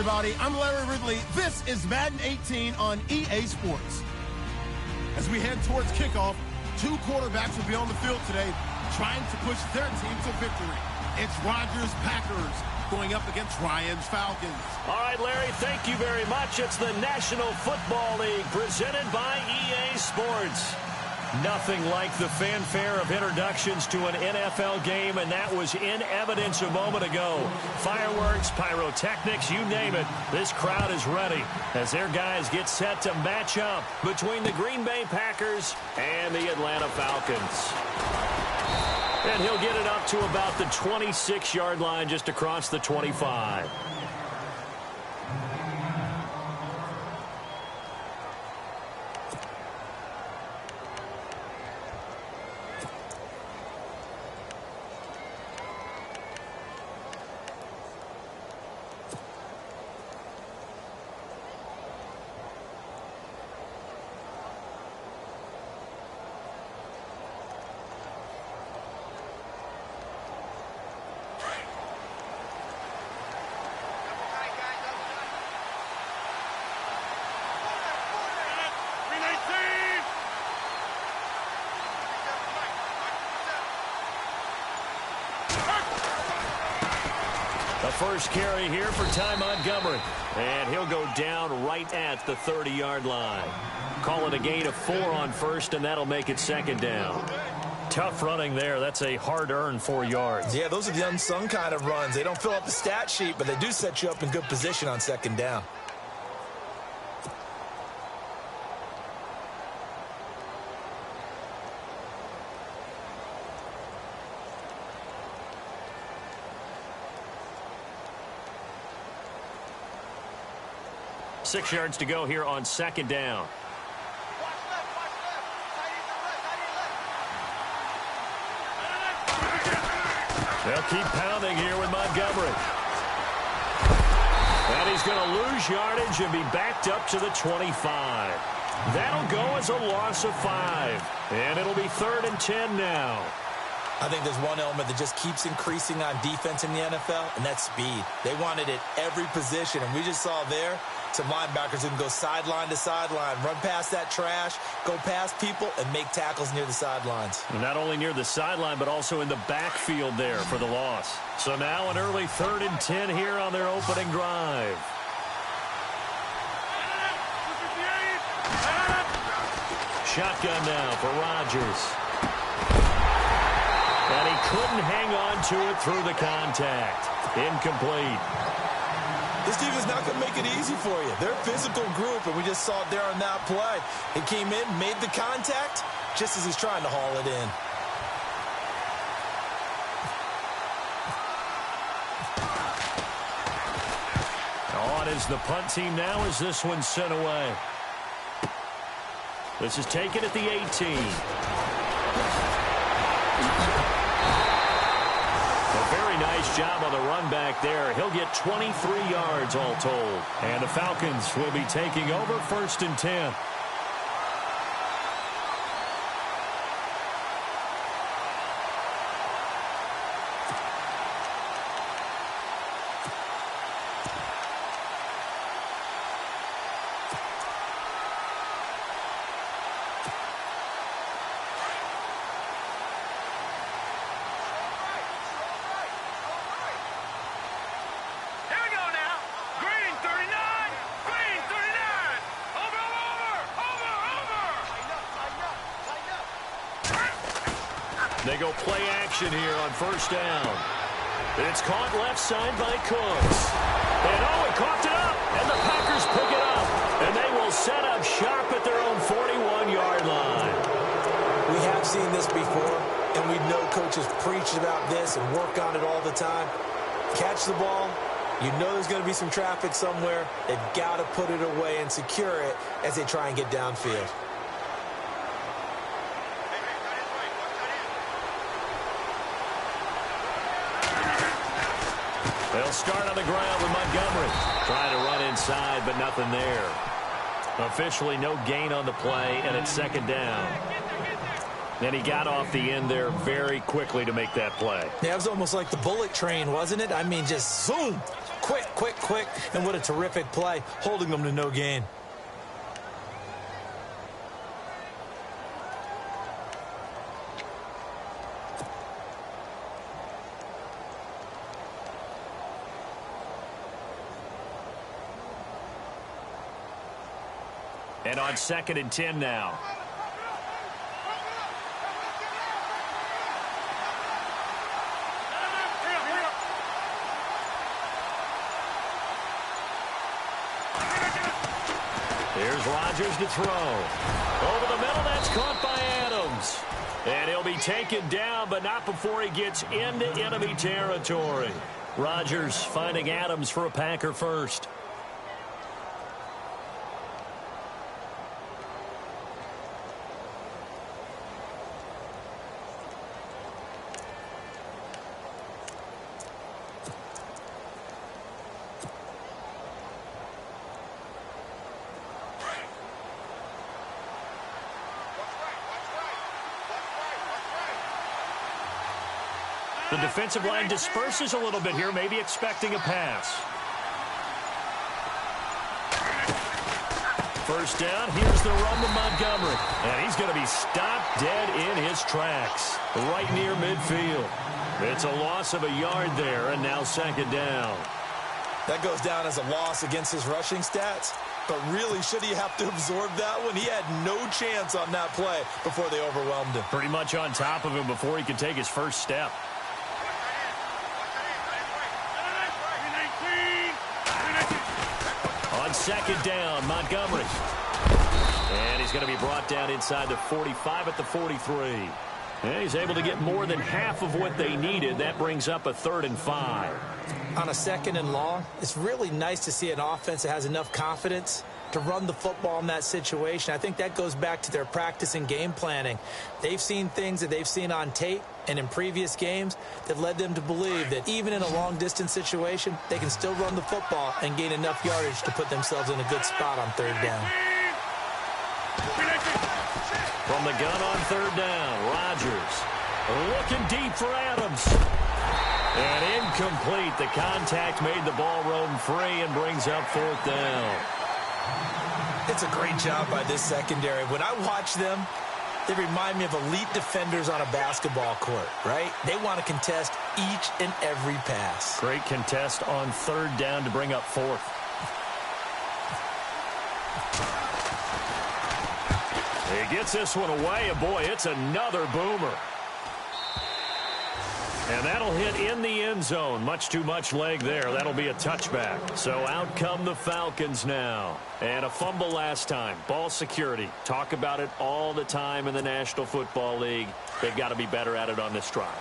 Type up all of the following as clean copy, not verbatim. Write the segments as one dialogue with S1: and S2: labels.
S1: everybody. I'm Larry Ridley. This is Madden 18 on EA Sports. As we head towards kickoff, two quarterbacks will be on the field today trying to push their team to victory. It's Rodgers' Packers going up against Ryan's Falcons.
S2: All right, Larry, thank you very much. It's the National Football League presented by EA Sports. Nothing like the fanfare of introductions to an NFL game, and that was in evidence a moment ago. Fireworks, pyrotechnics, you name it. This crowd is ready as their guys get set to match up between the Green Bay Packers and the Atlanta Falcons. And he'll get it up to about the 26-yard line, just across the 25. The first carry here for Ty Montgomery. And he'll go down right at the 30-yard line. Call it a gain of 4 on first, and that'll make it second down. Tough running there. That's a hard-earned 4 yards.
S3: Yeah, those are the unsung kind of runs. They don't fill up the stat sheet, but they do set you up in good position on second down.
S2: Six yards to go here on second down. They'll keep pounding here with Montgomery. And he's going to lose yardage and be backed up to the 25. That'll go as a loss of 5. And it'll be 3rd and 10 now.
S3: I think there's one element that just keeps increasing on defense in the NFL, and that's speed. They want it at every position, and we just saw there some linebackers who can go sideline to sideline, run past that trash, go past people, and make tackles near the sidelines.
S2: Not only near the sideline, but also in the backfield there for the loss. So now an early 3rd and 10 here on their opening drive. Shotgun now for Rodgers. And he couldn't hang on to it through the contact. Incomplete.
S3: This team is not going to make it easy for you. They're a physical group, and we just saw it there on that play. He came in, made the contact, just as he's trying to haul it in.
S2: On is the punt team now as this one's sent away. This is taken at the 18. Very nice job on the run back there. He'll get 23 yards all told. And the Falcons will be taking over 1st and 10. They go play action here on 1st down. It's caught left side by Cooks. And he coughed it up. And the Packers pick it up. And they will set up shop at their own 41-yard line.
S3: We have seen this before, and we know coaches preach about this and work on it all the time. Catch the ball. You know there's going to be some traffic somewhere. They've got to put it away and secure it as they try and get downfield.
S2: They'll start on the ground with Montgomery. Trying to run inside, but nothing there. Officially no gain on the play, and it's 2nd down. And he got off the end there very quickly to make that play.
S3: Yeah, it was almost like the bullet train, wasn't it? I mean, just zoom. Quick, quick, quick. And what a terrific play, holding them to no gain.
S2: And on 2nd and 10 now. Here's Rodgers to throw. Over the middle, that's caught by Adams. And he'll be taken down, but not before he gets into enemy territory. Rodgers finding Adams for a Packer first. The defensive line disperses a little bit here, maybe expecting a pass. First down, here's the run to Montgomery. And he's going to be stopped dead in his tracks, right near midfield. It's a loss of a yard there, and now 2nd down.
S3: That goes down as a loss against his rushing stats. But really, should he have to absorb that one? He had no chance on that play before they overwhelmed him.
S2: Pretty much on top of him before he could take his first step. On 2nd down, Montgomery. And he's going to be brought down inside the 45 at the 43. And he's able to get more than half of what they needed. That brings up a 3rd and 5.
S3: On a 2nd and long, it's really nice to see an offense that has enough confidence to run the football in that situation. I think that goes back to their practice and game planning. They've seen things that they've seen on tape and in previous games that led them to believe that even in a long-distance situation, they can still run the football and gain enough yardage to put themselves in a good spot on 3rd down.
S2: From the gun on 3rd down, Rodgers looking deep for Adams. And incomplete. The contact made the ball roam free and brings up 4th down.
S3: It's a great job by this secondary. When I watch them, they remind me of elite defenders on a basketball court, right? They want to contest each and every pass.
S2: Great contest on 3rd down to bring up 4th. He gets this one away, and boy, it's another boomer. And that'll hit in the end zone. Much too much leg there. That'll be a touchback. So out come the Falcons now. And a fumble last time. Ball security. Talk about it all the time in the National Football League. They've got to be better at it on this drive.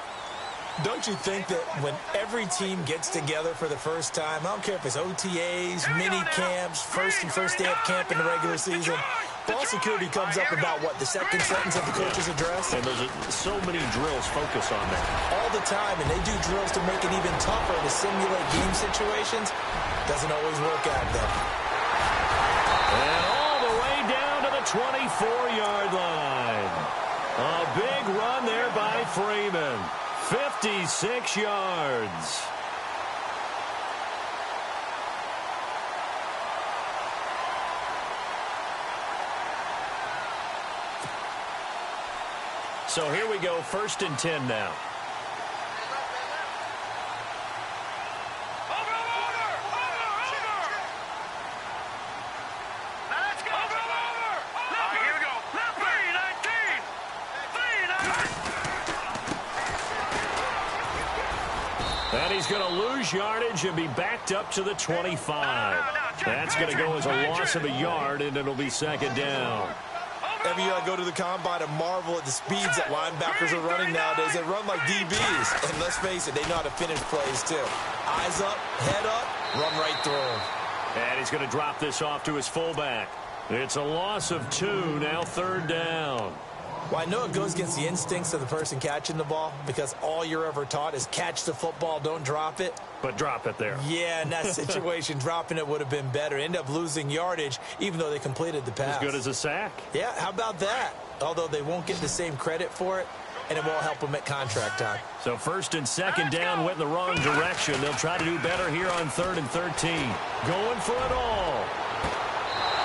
S3: Don't you think that when every team gets together for the first time, I don't care if it's OTAs, mini camps, first day of camp in the regular season, ball security comes up about what, the 2nd sentence of the coach's address?
S2: And there's so many drills focus on that.
S3: All the time, and they do drills to make it even tougher to simulate game situations. Doesn't always work out, though.
S2: And all the way down to the 24-yard line. A big run there by Freeman. 56 yards. So here we go, 1st and 10 now. And he's going to lose yardage and be backed up to the 25. That's going to go as a loss of a yard, and it'll be 2nd down.
S3: Every year I go to the combine and marvel at the speeds that linebackers are running nowadays. They run like DBs. And let's face it, they know how to finish plays too. Eyes up, head up, run right through them.
S2: And he's going to drop this off to his fullback. It's a loss of 2, now 3rd down.
S3: Well, I know it goes against the instincts of the person catching the ball because all you're ever taught is catch the football, don't drop it.
S2: But drop it there.
S3: Yeah, in that situation, dropping it would have been better. End up losing yardage, even though they completed the pass.
S2: As good as a sack.
S3: Yeah, how about that? Although they won't get the same credit for it, and it won't help them at contract time.
S2: So first and second down went in the wrong direction. They'll try to do better here on 3rd and 13. Going for it all.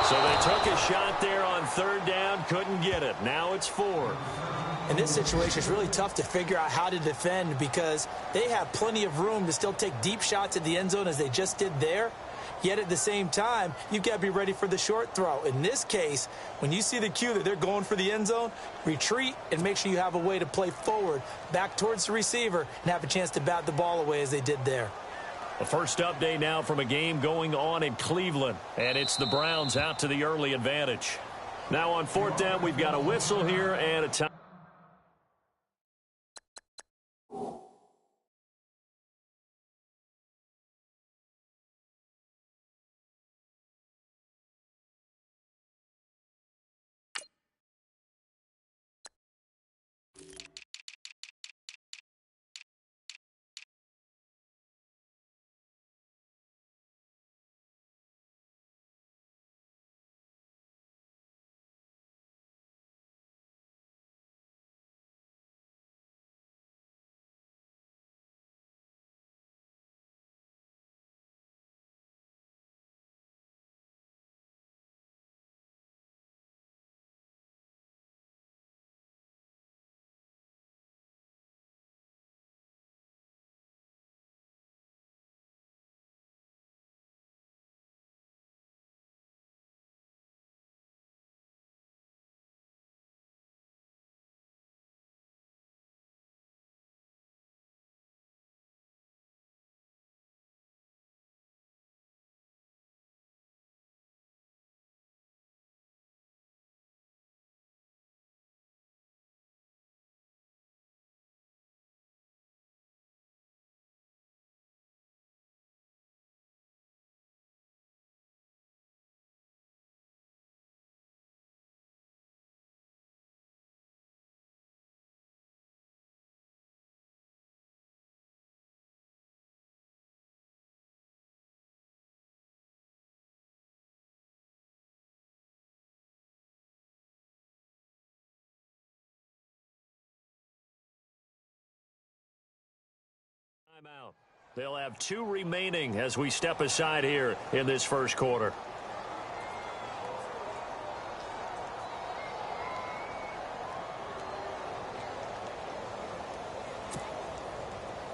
S2: So they took a shot there on 3rd down, couldn't get it. Now it's 4th.
S3: In this situation, it's really tough to figure out how to defend because they have plenty of room to still take deep shots at the end zone as they just did there. Yet at the same time, you've got to be ready for the short throw. In this case, when you see the cue that they're going for the end zone, retreat and make sure you have a way to play forward, back towards the receiver, and have a chance to bat the ball away as they did there.
S2: The first update now from a game going on in Cleveland, and it's the Browns out to the early advantage. Now on 4th down, we've got a whistle here and a time. Timeout. They'll have 2 remaining as we step aside here in this first quarter.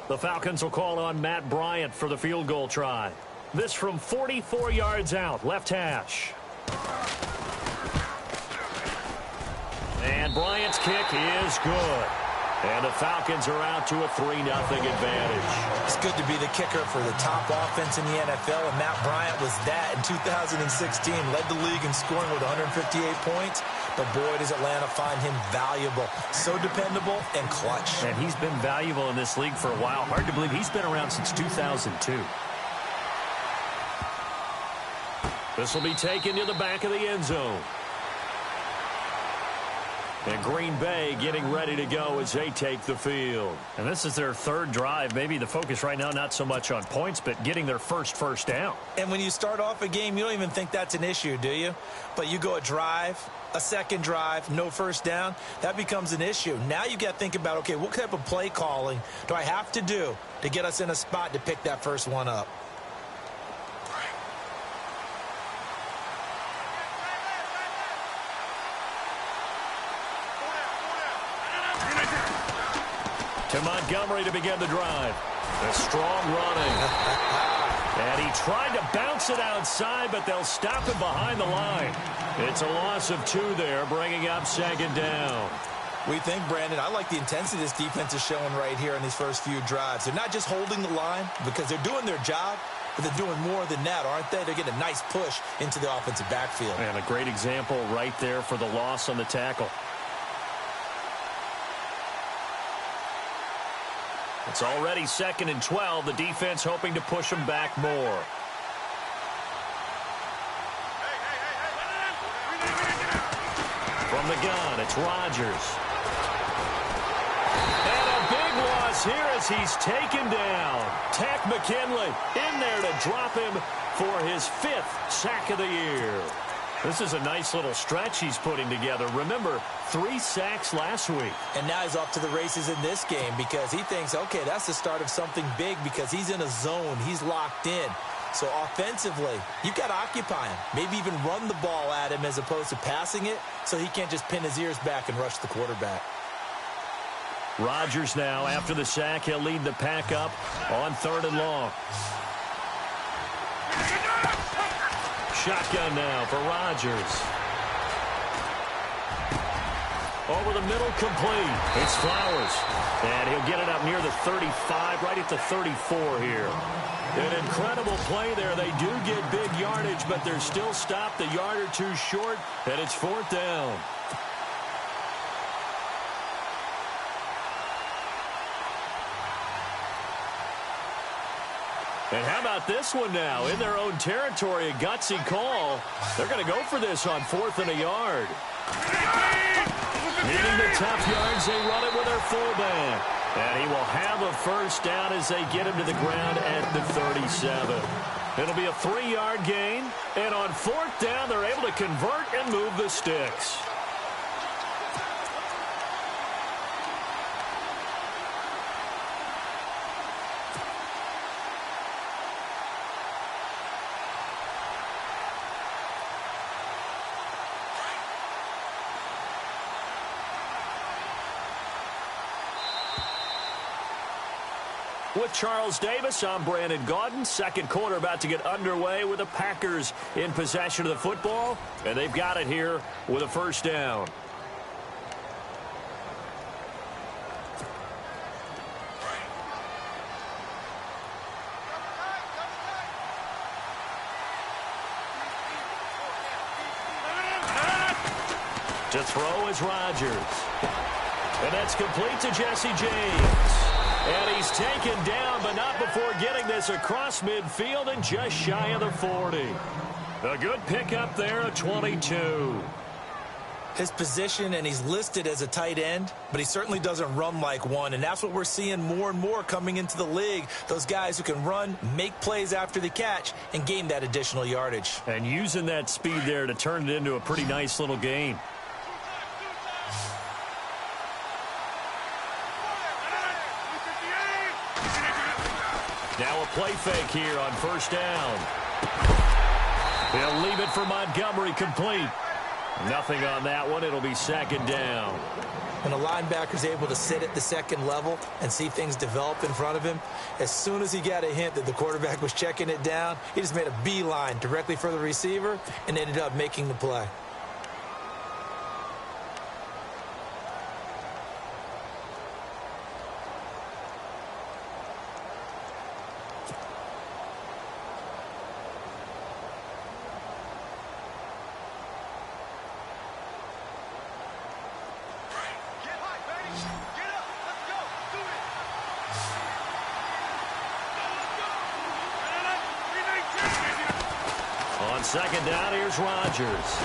S2: The Falcons will call on Matt Bryant for the field goal try. This from 44 yards out, left hash. And Bryant's kick is good. And the Falcons are out to a 3-0 advantage.
S3: It's good to be the kicker for the top offense in the NFL, and Matt Bryant was that in 2016. Led the league in scoring with 158 points. But boy, does Atlanta find him valuable. So dependable and clutch.
S2: And he's been valuable in this league for a while. Hard to believe he's been around since 2002. This will be taken to the back of the end zone. And Green Bay getting ready to go as they take the field. And this is their 3rd drive. Maybe the focus right now not so much on points, but getting their first down.
S3: And when you start off a game, you don't even think that's an issue, do you? But you go a drive, a second drive, no first down, that becomes an issue. Now you got to think about, okay, what type of play calling do I have to do to get us in a spot to pick that first one up?
S2: To Montgomery to begin the drive. A strong running. And he tried to bounce it outside, but they'll stop him behind the line. It's a loss of 2 there, bringing up 2nd down.
S3: We think, Brandon, I like the intensity this defense is showing right here in these first few drives. They're not just holding the line because they're doing their job, but they're doing more than that, aren't they? They're getting a nice push into the offensive backfield.
S2: And a great example right there for the loss on the tackle. It's already 2nd and 12. The defense hoping to push them back more. From the gun, it's Rodgers. And a big loss here as he's taken down. Tack McKinley in there to drop him for his 5th sack of the year. This is a nice little stretch he's putting together. Remember, 3 sacks last week.
S3: And now he's off to the races in this game because he thinks, okay, that's the start of something big because he's in a zone. He's locked in. So offensively, you've got to occupy him. Maybe even run the ball at him as opposed to passing it so he can't just pin his ears back and rush the quarterback.
S2: Rodgers now, after the sack, he'll lead the pack up on 3rd and long. Shotgun now for Rodgers. Over the middle, complete. It's Flowers. And he'll get it up near the 35, right at the 34 here. An incredible play there. They do get big yardage, but they're still stopped a yard or two short, and it's 4th down. And how about this one now? In their own territory, a gutsy call. They're going to go for this on 4th and a yard. Needing the tough yards, they run it with their fullback. And he will have a first down as they get him to the ground at the 37. It'll be a 3-yard gain. And on 4th down, they're able to convert and move the sticks. With Charles Davis, I'm Brandon Gaudin. Second quarter about to get underway with the Packers in possession of the football. And they've got it here with a first down. To throw is Rodgers. And that's complete to Jesse James. And he's taken down, but not before getting this across midfield and just shy of the 40. A good pickup there at 22.
S3: His position, and he's listed as a tight end, but he certainly doesn't run like one, and that's what we're seeing more and more coming into the league. Those guys who can run, make plays after the catch, and gain that additional yardage.
S2: And using that speed there to turn it into a pretty nice little game. Now a play fake here on first down. He'll leave it for Montgomery, complete. Nothing on that one. It'll be 2nd down.
S3: When a linebacker's able to sit at the second level and see things develop in front of him, as soon as he got a hint that the quarterback was checking it down, he just made a beeline directly for the receiver and ended up making the play.
S2: On 2nd down, here's Rodgers.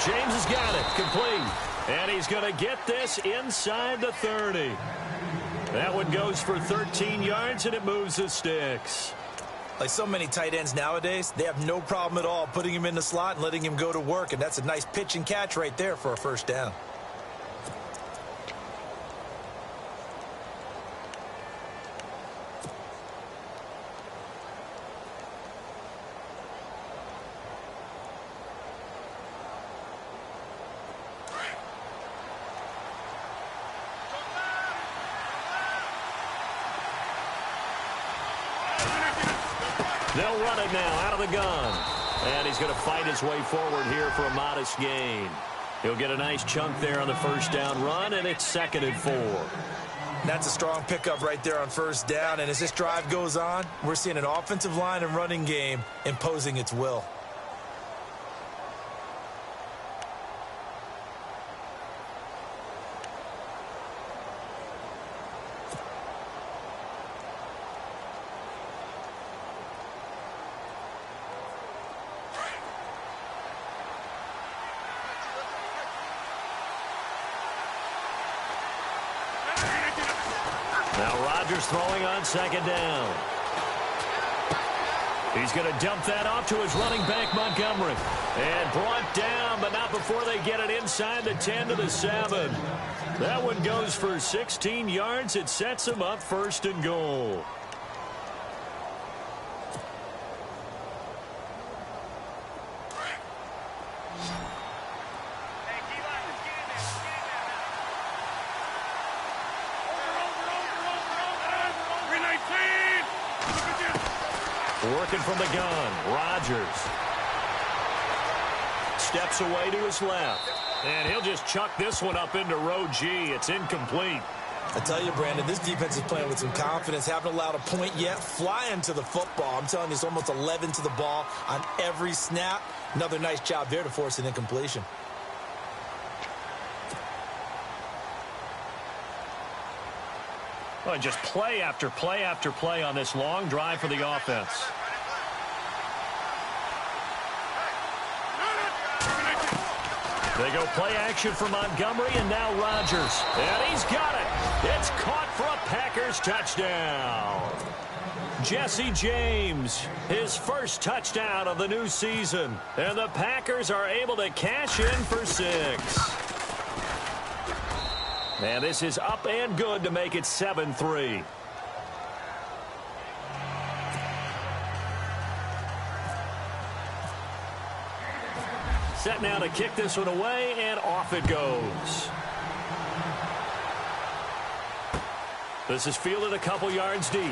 S2: James has got it, complete. And he's going to get this inside the 30. That one goes for 13 yards, and it moves the sticks.
S3: Like so many tight ends nowadays, they have no problem at all putting him in the slot and letting him go to work, and that's a nice pitch and catch right there for a first down.
S2: They'll run it now out of the gun. And he's going to fight his way forward here for a modest gain. He'll get a nice chunk there on the first down run, and it's 2nd and 4.
S3: That's a strong pickup right there on first down. And as this drive goes on, we're seeing an offensive line and running game imposing its will.
S2: Now Rodgers throwing on 2nd down. He's going to dump that off to his running back, Montgomery. And brought down, but not before they get it inside the 10 to the 7. That one goes for 16 yards. It sets him up 1st and goal. Working from the gun, Rodgers. Steps away to his left. And he'll just chuck this one up into row G. It's incomplete.
S3: I tell you, Brandon, this defense is playing with some confidence. Haven't allowed a point yet. Flying to the football. I'm telling you, it's almost 11 to the ball on every snap. Another nice job there to force an incompletion.
S2: Well, just play after play after play on this long drive for the offense. They go play action for Montgomery, and now Rodgers. And he's got it. It's caught for a Packers touchdown. Jesse James, his first touchdown of the new season. And the Packers are able to cash in for 6. And this is up and good to make it 7-3. Set now to kick this one away, and off it goes. This is fielded a couple yards deep.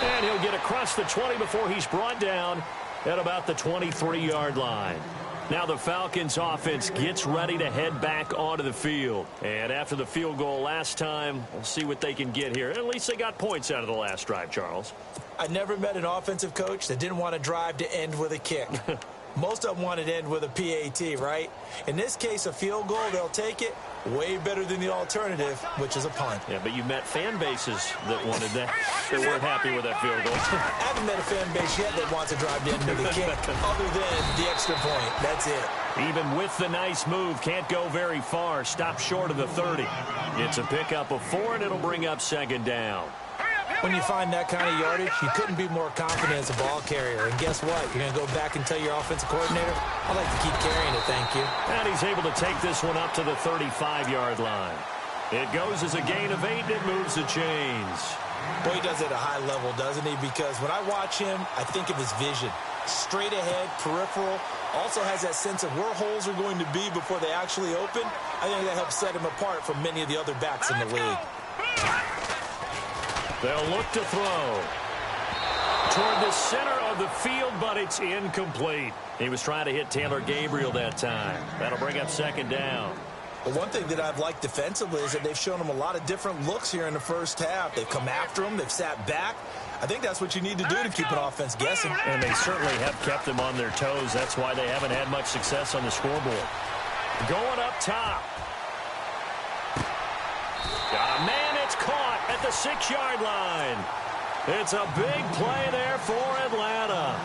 S2: And he'll get across the 20 before he's brought down at about the 23-yard line. Now the Falcons offense gets ready to head back onto the field. And after the field goal last time, we'll see what they can get here. At least they got points out of the last drive, Charles.
S3: I never met an offensive coach that didn't want a drive to end with a kick. Most of them want it to end with a PAT, right? In this case, a field goal, they'll take it. Way better than the alternative, which is a punt.
S2: Yeah, but you met fan bases that wanted that. They weren't happy with that field goal.
S3: I haven't met a fan base yet that wants a drive to end with a kick, other than the extra point. That's it.
S2: Even with the nice move, can't go very far. Stop short of the 30. It's a pickup of 4, and it'll bring up 2nd down.
S3: When you find that kind of yardage, you couldn't be more confident as a ball carrier. And guess what? You're going to go back and tell your offensive coordinator, I'd like to keep carrying it, thank you.
S2: And he's able to take this one up to the 35-yard line. It goes as a gain of 8, and it moves the chains.
S3: Boy, he does it at a high level, doesn't he? Because when I watch him, I think of his vision. Straight ahead, peripheral. Also has that sense of where holes are going to be before they actually open. I think that helps set him apart from many of the other backs in the league.
S2: They'll look to throw toward the center of the field, but it's incomplete. He was trying to hit Taylor Gabriel that time. That'll bring up 2nd down.
S3: But one thing that I've liked defensively is that they've shown him a lot of different looks here in the first half. They've come after him. They've sat back. I think that's what you need to do to keep an offense guessing.
S2: And they certainly have kept them on their toes. That's why they haven't had much success on the scoreboard. Going up top. Got a man, it's caught at the 6-yard line. It's a big play there for Atlanta.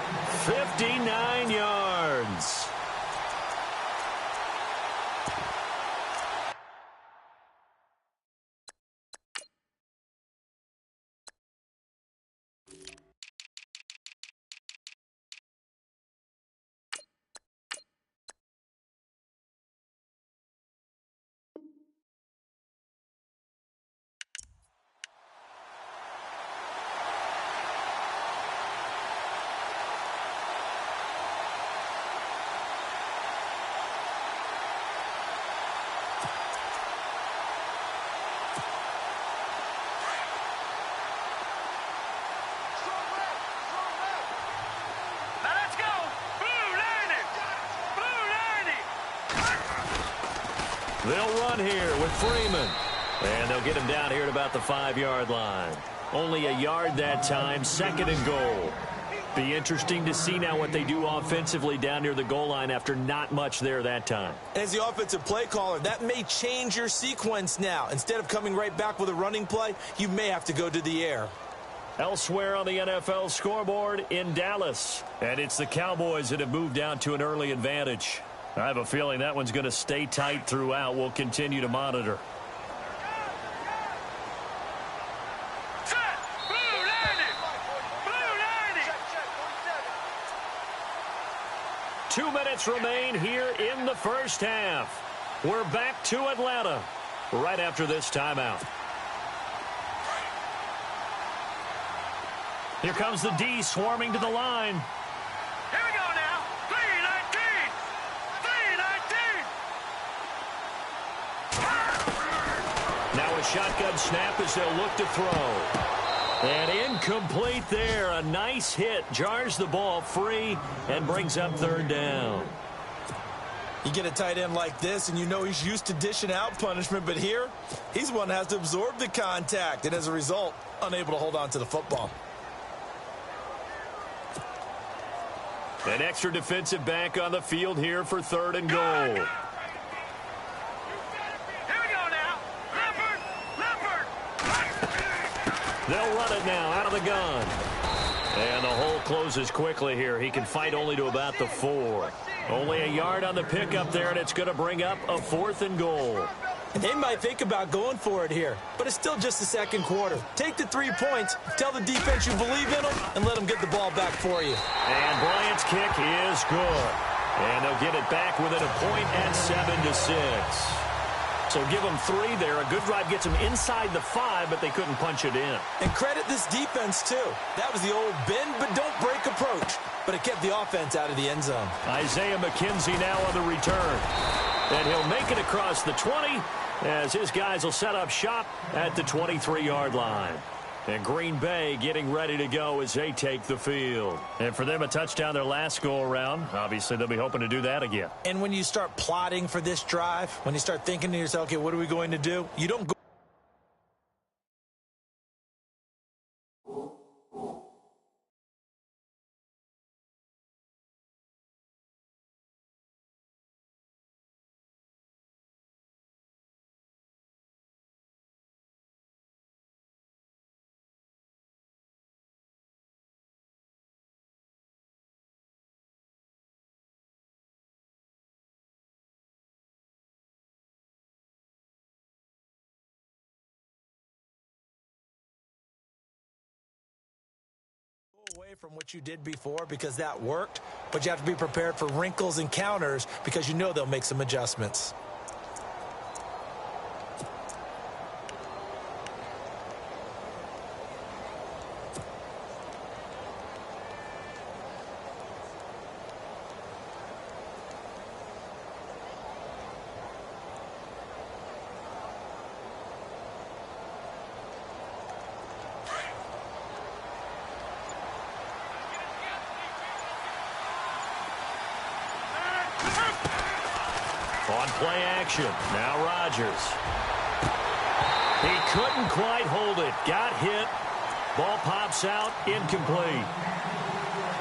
S2: 59 yards. They'll run here with Freeman. And they'll get him down here at about the 5-yard line. Only a yard that time, 2nd and goal. Be interesting to see now what they do offensively down near the goal line after not much there that time.
S3: As the offensive play caller, that may change your sequence now. Instead of coming right back with a running play, you may have to go to the air.
S2: Elsewhere on the NFL scoreboard in Dallas. And it's the Cowboys that have moved down to an early advantage. I have a feeling that one's going to stay tight throughout. We'll continue to monitor. minutes remain here in the first half. We're back to Atlanta right after this timeout. Here comes the D swarming to the line.
S4: Here we go now. 319. 319.
S2: Now a shotgun snap as they'll look to throw. And incomplete there. A nice hit. Jars the ball free and brings up third down.
S3: You get a tight end like this, and you know he's used to dishing out punishment, but here, he's one that has to absorb the contact, and as a result, unable to hold on to the football.
S2: An extra defensive back on the field here for third and goal. They'll run it now out of the gun. And the hole closes quickly here. He can fight only to about the 4. Only a yard on the pickup there, and it's going to bring up a 4th and goal.
S3: They might think about going for it here, but it's still just the second quarter. Take the 3 points, tell the defense you believe in them, and let them get the ball back for you.
S2: And Bryant's kick is good. And they'll get it back within a point at 7-6. So give them 3 there. A good drive gets them inside the 5, but they couldn't punch it in.
S3: And credit this defense, too. That was the old bend but don't break approach, but it kept the offense out of the end zone.
S2: Isaiah McKenzie now on the return. And he'll make it across the 20 as his guys will set up shop at the 23-yard line. And Green Bay getting ready to go as they take the field. And for them, a touchdown their last go-around. Obviously, they'll be hoping to do that again.
S3: And when you start plotting for this drive, when you start thinking to yourself, okay, what are we going to do? You don't go away from what you did before because that worked, but you have to be prepared for wrinkles and counters because you know they'll make some adjustments.
S2: On play action, now Rodgers. He couldn't quite hold it. Got hit. Ball pops out, incomplete.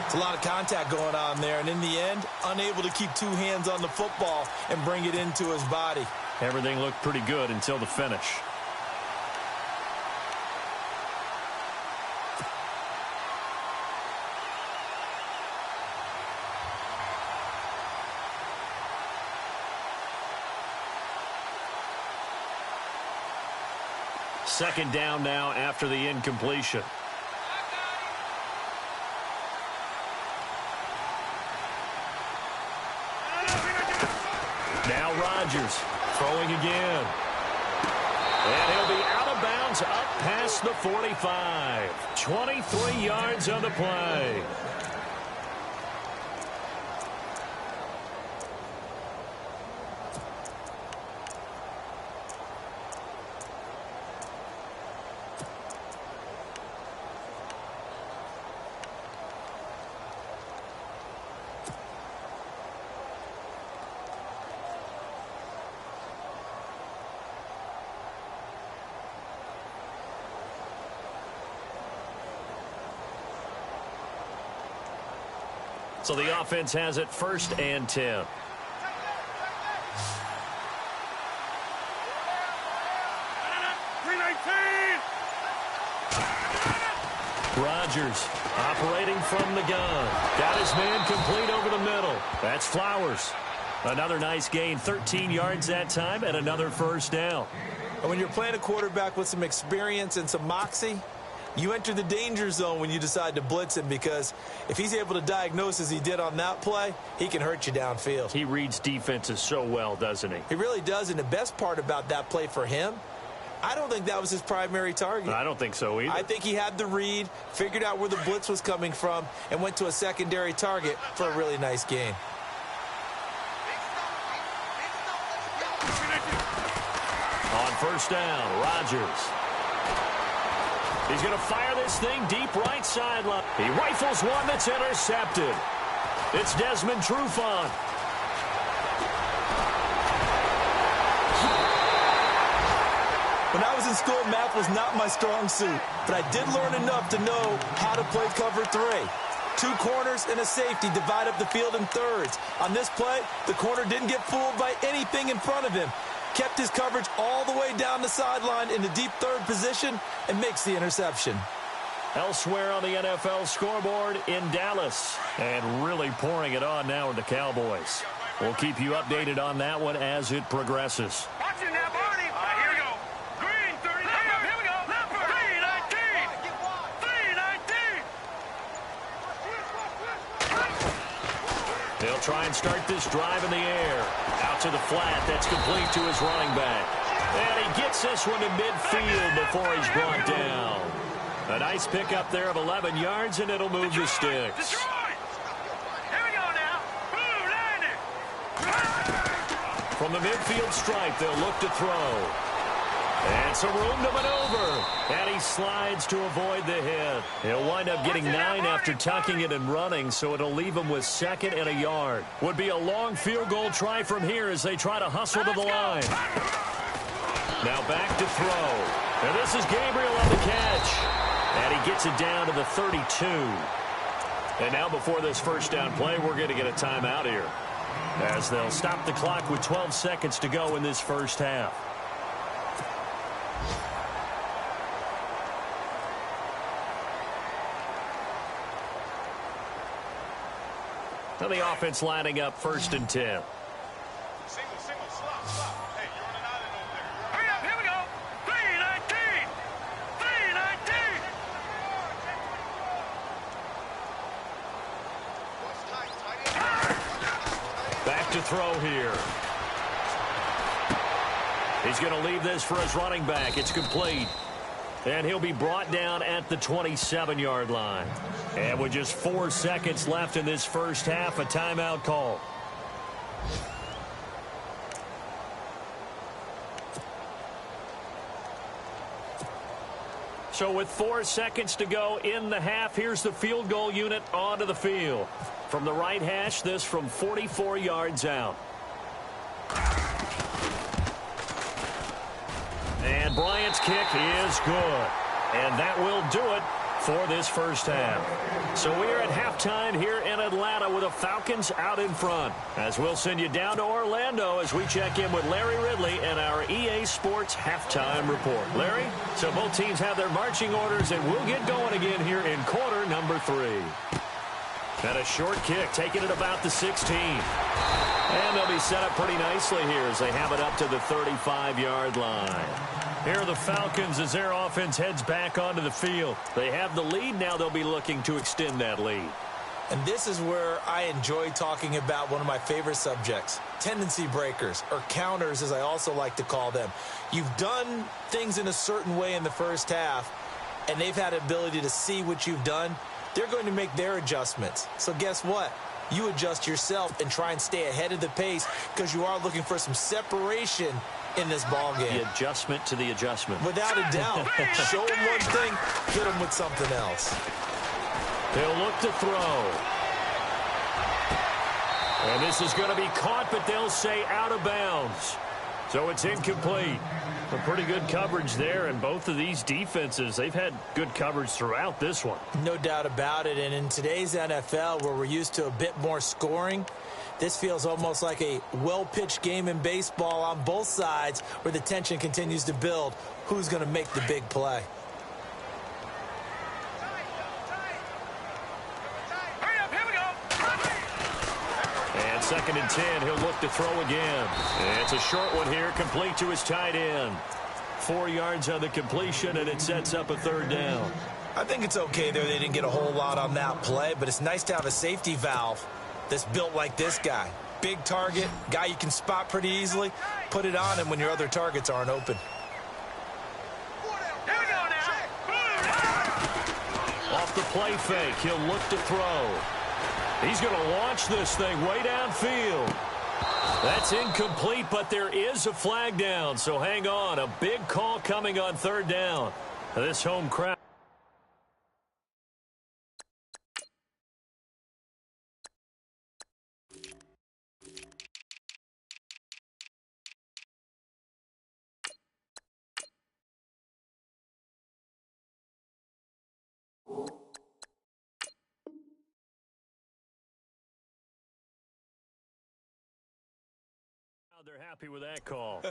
S3: It's a lot of contact going on there, and in the end, unable to keep 2 hands on the football and bring it into his body.
S2: Everything looked pretty good until the finish. Second down now after the incompletion. Now Rodgers throwing again. And he'll be out of bounds up past the 45. 23 yards on the play. So the offense has it 1st and 10. Rodgers operating from the gun. Got his man complete over the middle. That's Flowers. Another nice gain, 13 yards that time, and another first down.
S3: And when you're playing a quarterback with some experience and some moxie, You enter the danger zone when you decide to blitz him, because if he's able to diagnose as he did on that play, he can hurt you downfield.
S2: He reads defenses so well, doesn't he?
S3: He really does, and the best part about that play for him, I don't think that was his primary target.
S2: I don't think so either.
S3: I think he had the read, figured out where the blitz was coming from, and went to a secondary target for a really nice gain.
S2: On first down, Rodgers. He's going to fire this thing deep right sideline. He rifles one that's intercepted. It's Desmond Trufant.
S3: When I was in school, math was not my strong suit, but I did learn enough to know how to play cover 3. 2 corners and a safety divide up the field in thirds. On this play, the corner didn't get fooled by anything in front of him. Kept his coverage all the way down the sideline in the deep third position and makes the interception.
S2: Elsewhere on the NFL scoreboard in Dallas. And really pouring it on now with the Cowboys. We'll keep you updated on that one as it progresses.
S4: Watch it now, Barney. Here we go. Green, 30. Here we go. 319. 319.
S2: They'll try and start this drive in the air. Out to the flat. That's complete to his running back. And he gets this one to midfield before he's brought down. A nice pickup there of 11 yards, and it'll move the sticks.
S4: Detroit. Here we go now. Blue 90.
S2: From the midfield stripe, they'll look to throw. And some room to maneuver. And he slides to avoid the hit. He'll wind up getting 9 after tucking it and running, so it'll leave him with 2nd and a yard. Would be a long field goal try from here as they try to hustle to the line. Now back to throw. And this is Gabriel on the catch. And he gets it down to the 32. And now before this first down play, we're going to get a timeout here, as they'll stop the clock with 12 seconds to go in this first half. Now the offense lining up 1st and 10.
S4: Single, slot. Hey, you're on an island over there. Hurry up, here we go. 319. 319.
S2: Back to throw here. He's going to leave this for his running back. It's complete. And he'll be brought down at the 27-yard line. And with just 4 seconds left in this first half, a timeout call. So with 4 seconds to go in the half, here's the field goal unit onto the field. From the right hash, this from 44 yards out. And Bryant's kick is good. And that will do it for this first half. So we are at halftime here in Atlanta with the Falcons out in front. As we'll send you down to Orlando as we check in with Larry Ridley and our EA Sports halftime report. Larry, so both teams have their marching orders, and we'll get going again here in quarter number 3. And a short kick, taking it about the 16. And they'll be set up pretty nicely here as they have it up to the 35-yard line. Here are the Falcons as their offense heads back onto the field. They have the lead. Now they'll be looking to extend that lead.
S3: And this is where I enjoy talking about one of my favorite subjects, tendency breakers, or counters as I also like to call them. You've done things in a certain way in the first half, and they've had the ability to see what you've done. They're going to make their adjustments. So guess what? You adjust yourself and try and stay ahead of the pace, because you are looking for some separation in this ball game.
S2: The adjustment to the adjustment.
S3: Without a doubt. Show them one thing, hit them with something else.
S2: They'll look to throw. And this is going to be caught, but they'll say out of bounds. So it's incomplete. A pretty good coverage there, and both of these defenses, they've had good coverage throughout this one.
S3: No doubt about it, and in today's NFL, where we're used to a bit more scoring, this feels almost like a well-pitched game in baseball on both sides, where the tension continues to build. Who's going to make the big play?
S4: Hurry up, here we go.
S2: And 2nd and 10, he'll look to throw again. And it's a short one here, complete to his tight end. 4 yards on the completion, and it sets up a 3rd down.
S3: I think it's okay there. They didn't get a whole lot on that play, but it's nice to have a safety valve that's built like this guy. Big target, guy you can spot pretty easily. Put it on him when your other targets aren't open.
S2: Off the play fake, he'll look to throw. He's going to launch this thing way downfield. That's incomplete, but there is a flag down, so hang on. A big call coming on third down. This home crowd. They're happy with that call.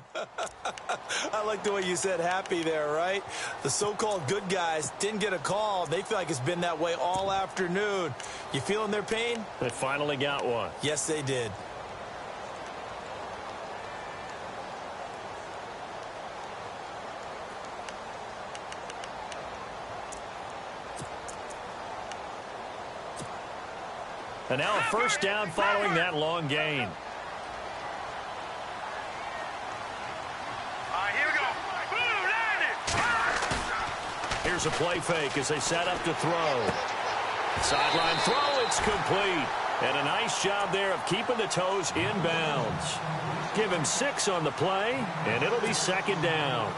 S3: I like the way you said happy there, right? The so-called good guys didn't get a call. They feel like it's been that way all afternoon. You feeling their pain?
S2: They finally got one.
S3: Yes, they did.
S2: And now a first down following that long gain. Here's a play fake as they set up to throw. Sideline throw, it's complete. And a nice job there of keeping the toes in bounds. Give him 6 on the play, and it'll be second down.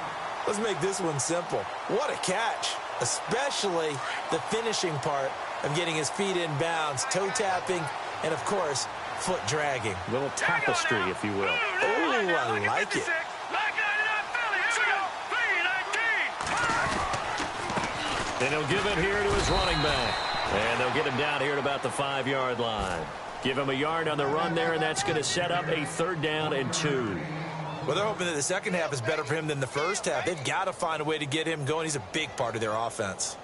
S3: Let's make this one simple. What a catch, especially the finishing part of getting his feet in bounds, toe tapping, and, of course, foot dragging.
S2: A little tapestry, if you will.
S3: Oh, I like it.
S2: And he'll give it here to his running back. And they'll get him down here at about the 5-yard line. Give him a yard on the run there, and that's going to set up a third down and 2.
S3: Well, they're hoping that the second half is better for him than the first half. They've got to find a way to get him going. He's a big part of their offense.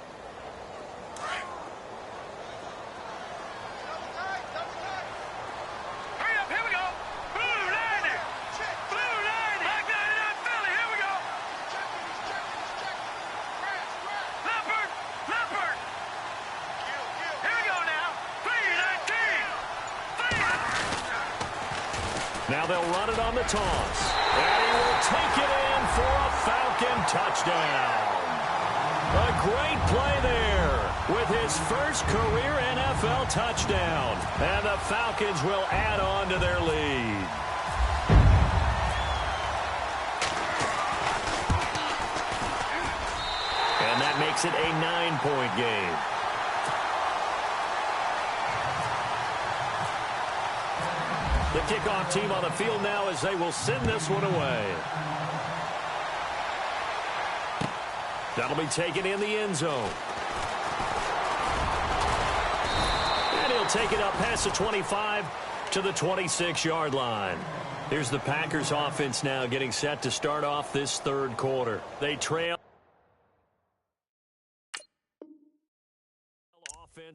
S2: Now they'll run it on the toss. And he will take it in for a Falcon touchdown. A great play there with his first career NFL touchdown. And the Falcons will add on to their lead. And that makes it a 9-point game. The kickoff team on the field now as they will send this one away. That'll be taken in the end zone. And he'll take it up past the 25 to the 26-yard line. Here's the Packers offense now getting set to start off this third quarter. They trail.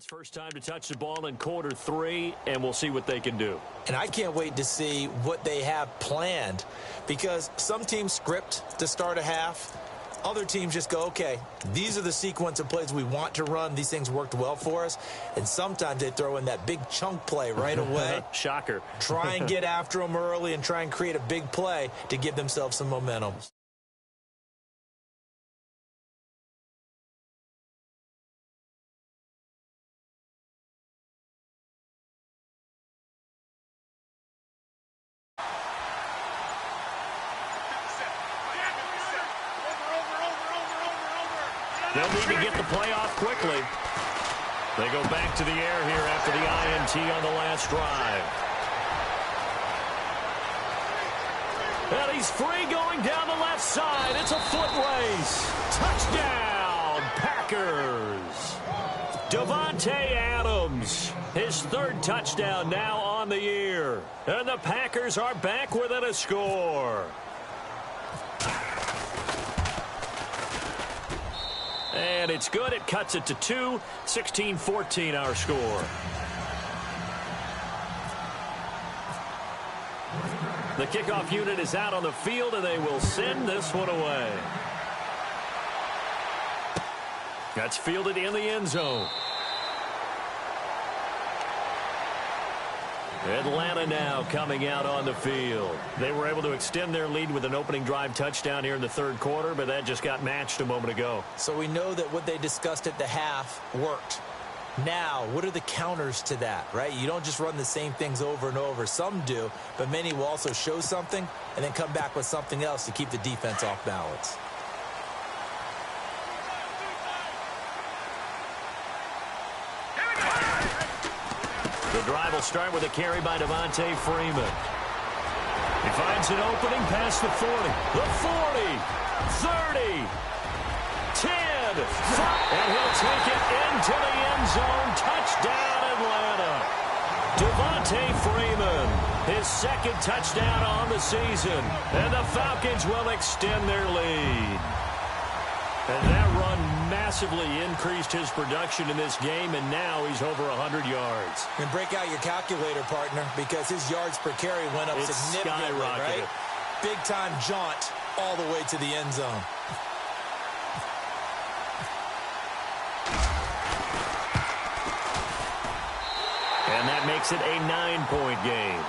S2: First time to touch the ball in quarter 3, and we'll see what they can do.
S3: And I can't wait to see what they have planned, because some teams script to start a half. Other teams just go, okay, these are the sequence of plays we want to run. These things worked well for us. And sometimes they throw in that big chunk play right away.
S2: Shocker.
S3: Try and get after them early and try and create a big play to give themselves some momentum.
S2: They'll need to get the play off quickly. They go back to the air here after the INT on the last drive. And he's free going down the left side. It's a foot race. Touchdown, Packers. Davante Adams, his third touchdown now on the year. And the Packers are back within a score. And it's good. It cuts it to 2. 16-14 our score. The kickoff unit is out on the field, and they will send this one away. That's fielded in the end zone. Atlanta now coming out on the field. They were able to extend their lead with an opening drive touchdown here in the third quarter, but that just got matched a moment ago.
S3: So we know that what they discussed at the half worked. Now, what are the counters to that, right? You don't just run the same things over and over. Some do, but many will also show something and then come back with something else to keep the defense off balance.
S2: The drive will start with a carry by Devontae Freeman. He finds an opening past the 40, the 40, 30, 10, 5, and he'll take it into the end zone. Touchdown, Atlanta. Devontae Freeman, his second touchdown on the season, and the Falcons will extend their lead. And that run massively increased his production in this game, and now he's over 100 yards.
S3: And break out your calculator, partner, because his yards per carry went up significantly, right? Big-time jaunt all the way to the end zone.
S2: And that makes it a 9-point game.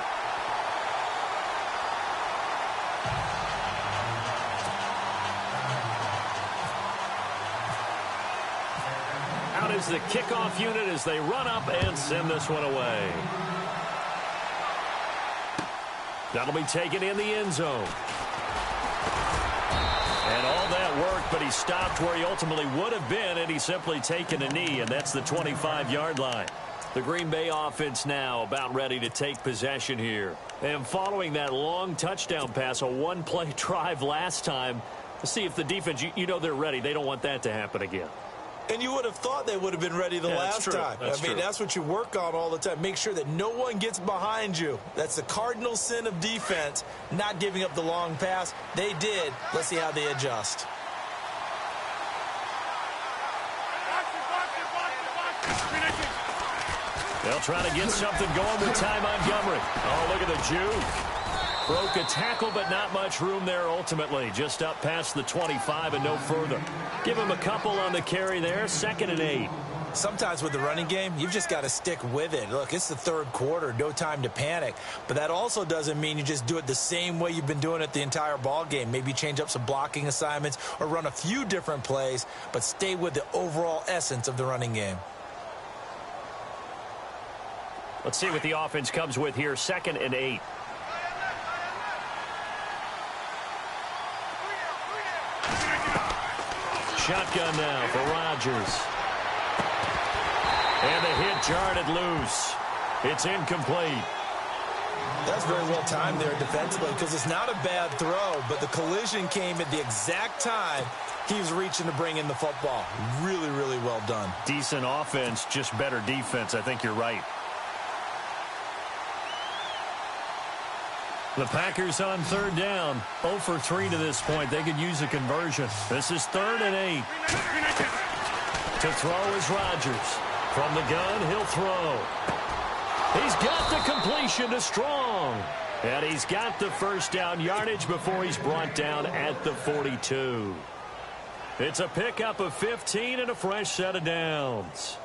S2: Out is the kickoff unit as they run up and send this one away. That'll be taken in the end zone. And all that worked, but he stopped where he ultimately would have been, and he's simply taken a knee, and that's the 25-yard line. The Green Bay offense now about ready to take possession here. And following that long touchdown pass, a one-play drive last time, let's see if the defense, you know they're ready. They don't want that to happen again.
S3: And you would have thought they would have been ready the last time. That's what you work on all the time. Make sure that no one gets behind you. That's the cardinal sin of defense, not giving up the long pass. They did. Let's see how they adjust.
S2: They'll try to get something going with Ty Montgomery. Oh, look at the juke. Broke a tackle, but not much room there ultimately. Just up past the 25 and no further. Give him a couple on the carry there. 2nd and 8.
S3: Sometimes with the running game, you've just got to stick with it. Look, it's the third quarter. No time to panic. But that also doesn't mean you just do it the same way you've been doing it the entire ball game. Maybe change up some blocking assignments or run a few different plays, but stay with the overall essence of the running game.
S2: Let's see what the offense comes with here. 2nd and 8. Shotgun now for Rodgers. And the hit jarred it loose. It's incomplete.
S3: That's very well timed there defensively because it's not a bad throw, but the collision came at the exact time he was reaching to bring in the football. Really, really well done.
S2: Decent offense, just better defense. I think you're right. The Packers on 3rd down. 0 for 3 to this point. They could use a conversion. This is 3rd and 8. To throw is Rodgers. From the gun, he'll throw. He's got the completion to Strong. And he's got the first down yardage before he's brought down at the 42. It's a pickup of 15 and a fresh set of downs.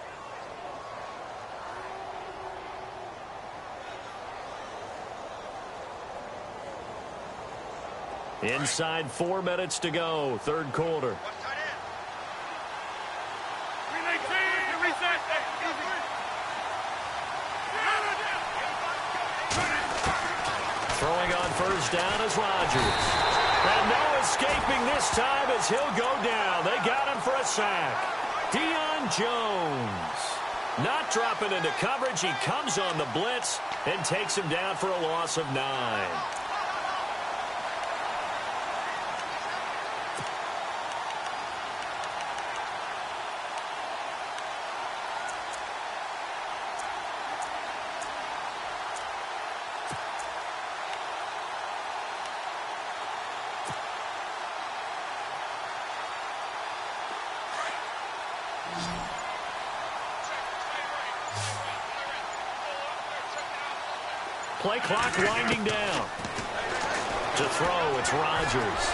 S2: Inside 4 minutes to go, third quarter. Throwing on first down is Rodgers. And no escaping this time as he'll go down. They got him for a sack. Deion Jones. Not dropping into coverage. He comes on the blitz and takes him down for a loss of 9. Play clock winding down. To throw, it's Rodgers.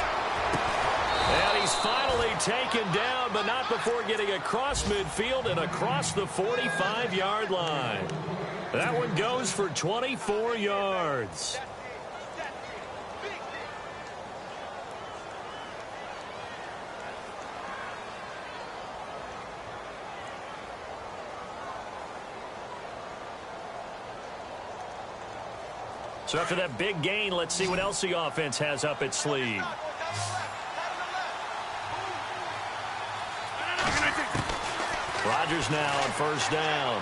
S2: And he's finally taken down, but not before getting across midfield and across the 45-yard line. That one goes for 24 yards. So after that big gain, let's see what else the offense has up its sleeve. Rodgers now on first down.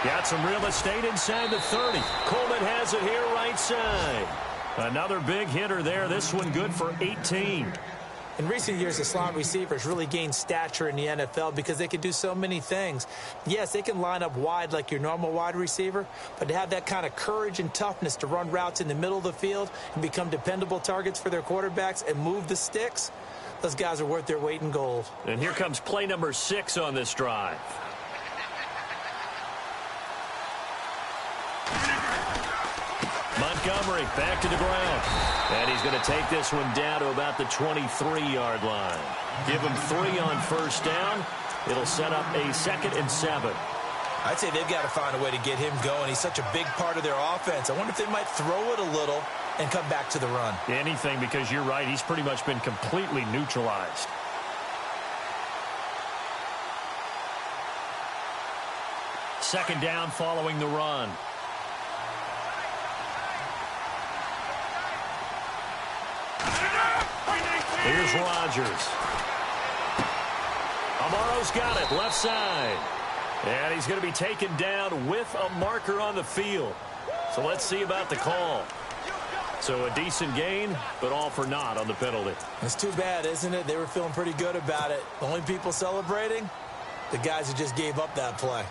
S2: Got some real estate inside the 30. Coleman has it here right side. Another big hitter there. This one good for 18.
S3: In recent years, the slot receivers really gained stature in the NFL because they can do so many things. Yes, they can line up wide like your normal wide receiver, but to have that kind of courage and toughness to run routes in the middle of the field and become dependable targets for their quarterbacks and move the sticks, those guys are worth their weight in gold.
S2: And here comes play number 6 on this drive. Montgomery back to the ground. And he's going to take this one down to about the 23-yard line. Give him 3 on first down. It'll set up a 2nd and 7.
S3: I'd say they've got to find a way to get him going. He's such a big part of their offense. I wonder if they might throw it a little and come back to the run.
S2: Anything, because you're right. He's pretty much been completely neutralized. Second down following the run. Here's Rodgers. Amaro's got it, left side. And he's going to be taken down with a marker on the field. So let's see about the call. So a decent gain, but all for naught on the penalty.
S3: It's too bad, isn't it? They were feeling pretty good about it. The only people celebrating, the guys who just gave up that play.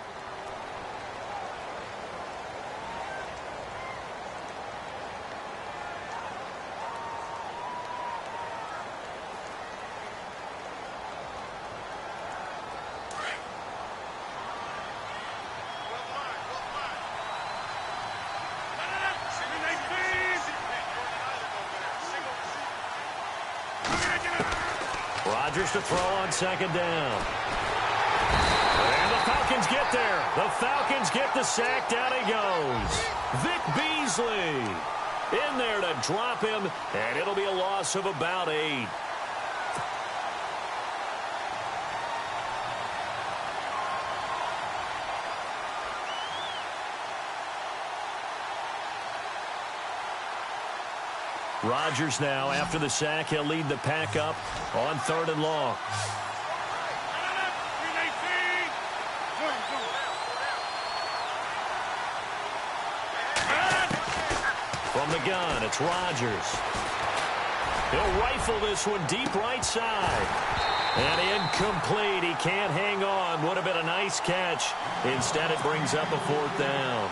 S2: Rodgers to throw on second down. And the Falcons get there. The Falcons get the sack. Down he goes. Vic Beasley in there to drop him, and it'll be a loss of about 8. Rodgers now, after the sack, he'll lead the pack up on 3rd and long. From the gun, it's Rodgers. He'll rifle this one deep right side. And incomplete. He can't hang on. Would have been a nice catch. Instead, it brings up a 4th down.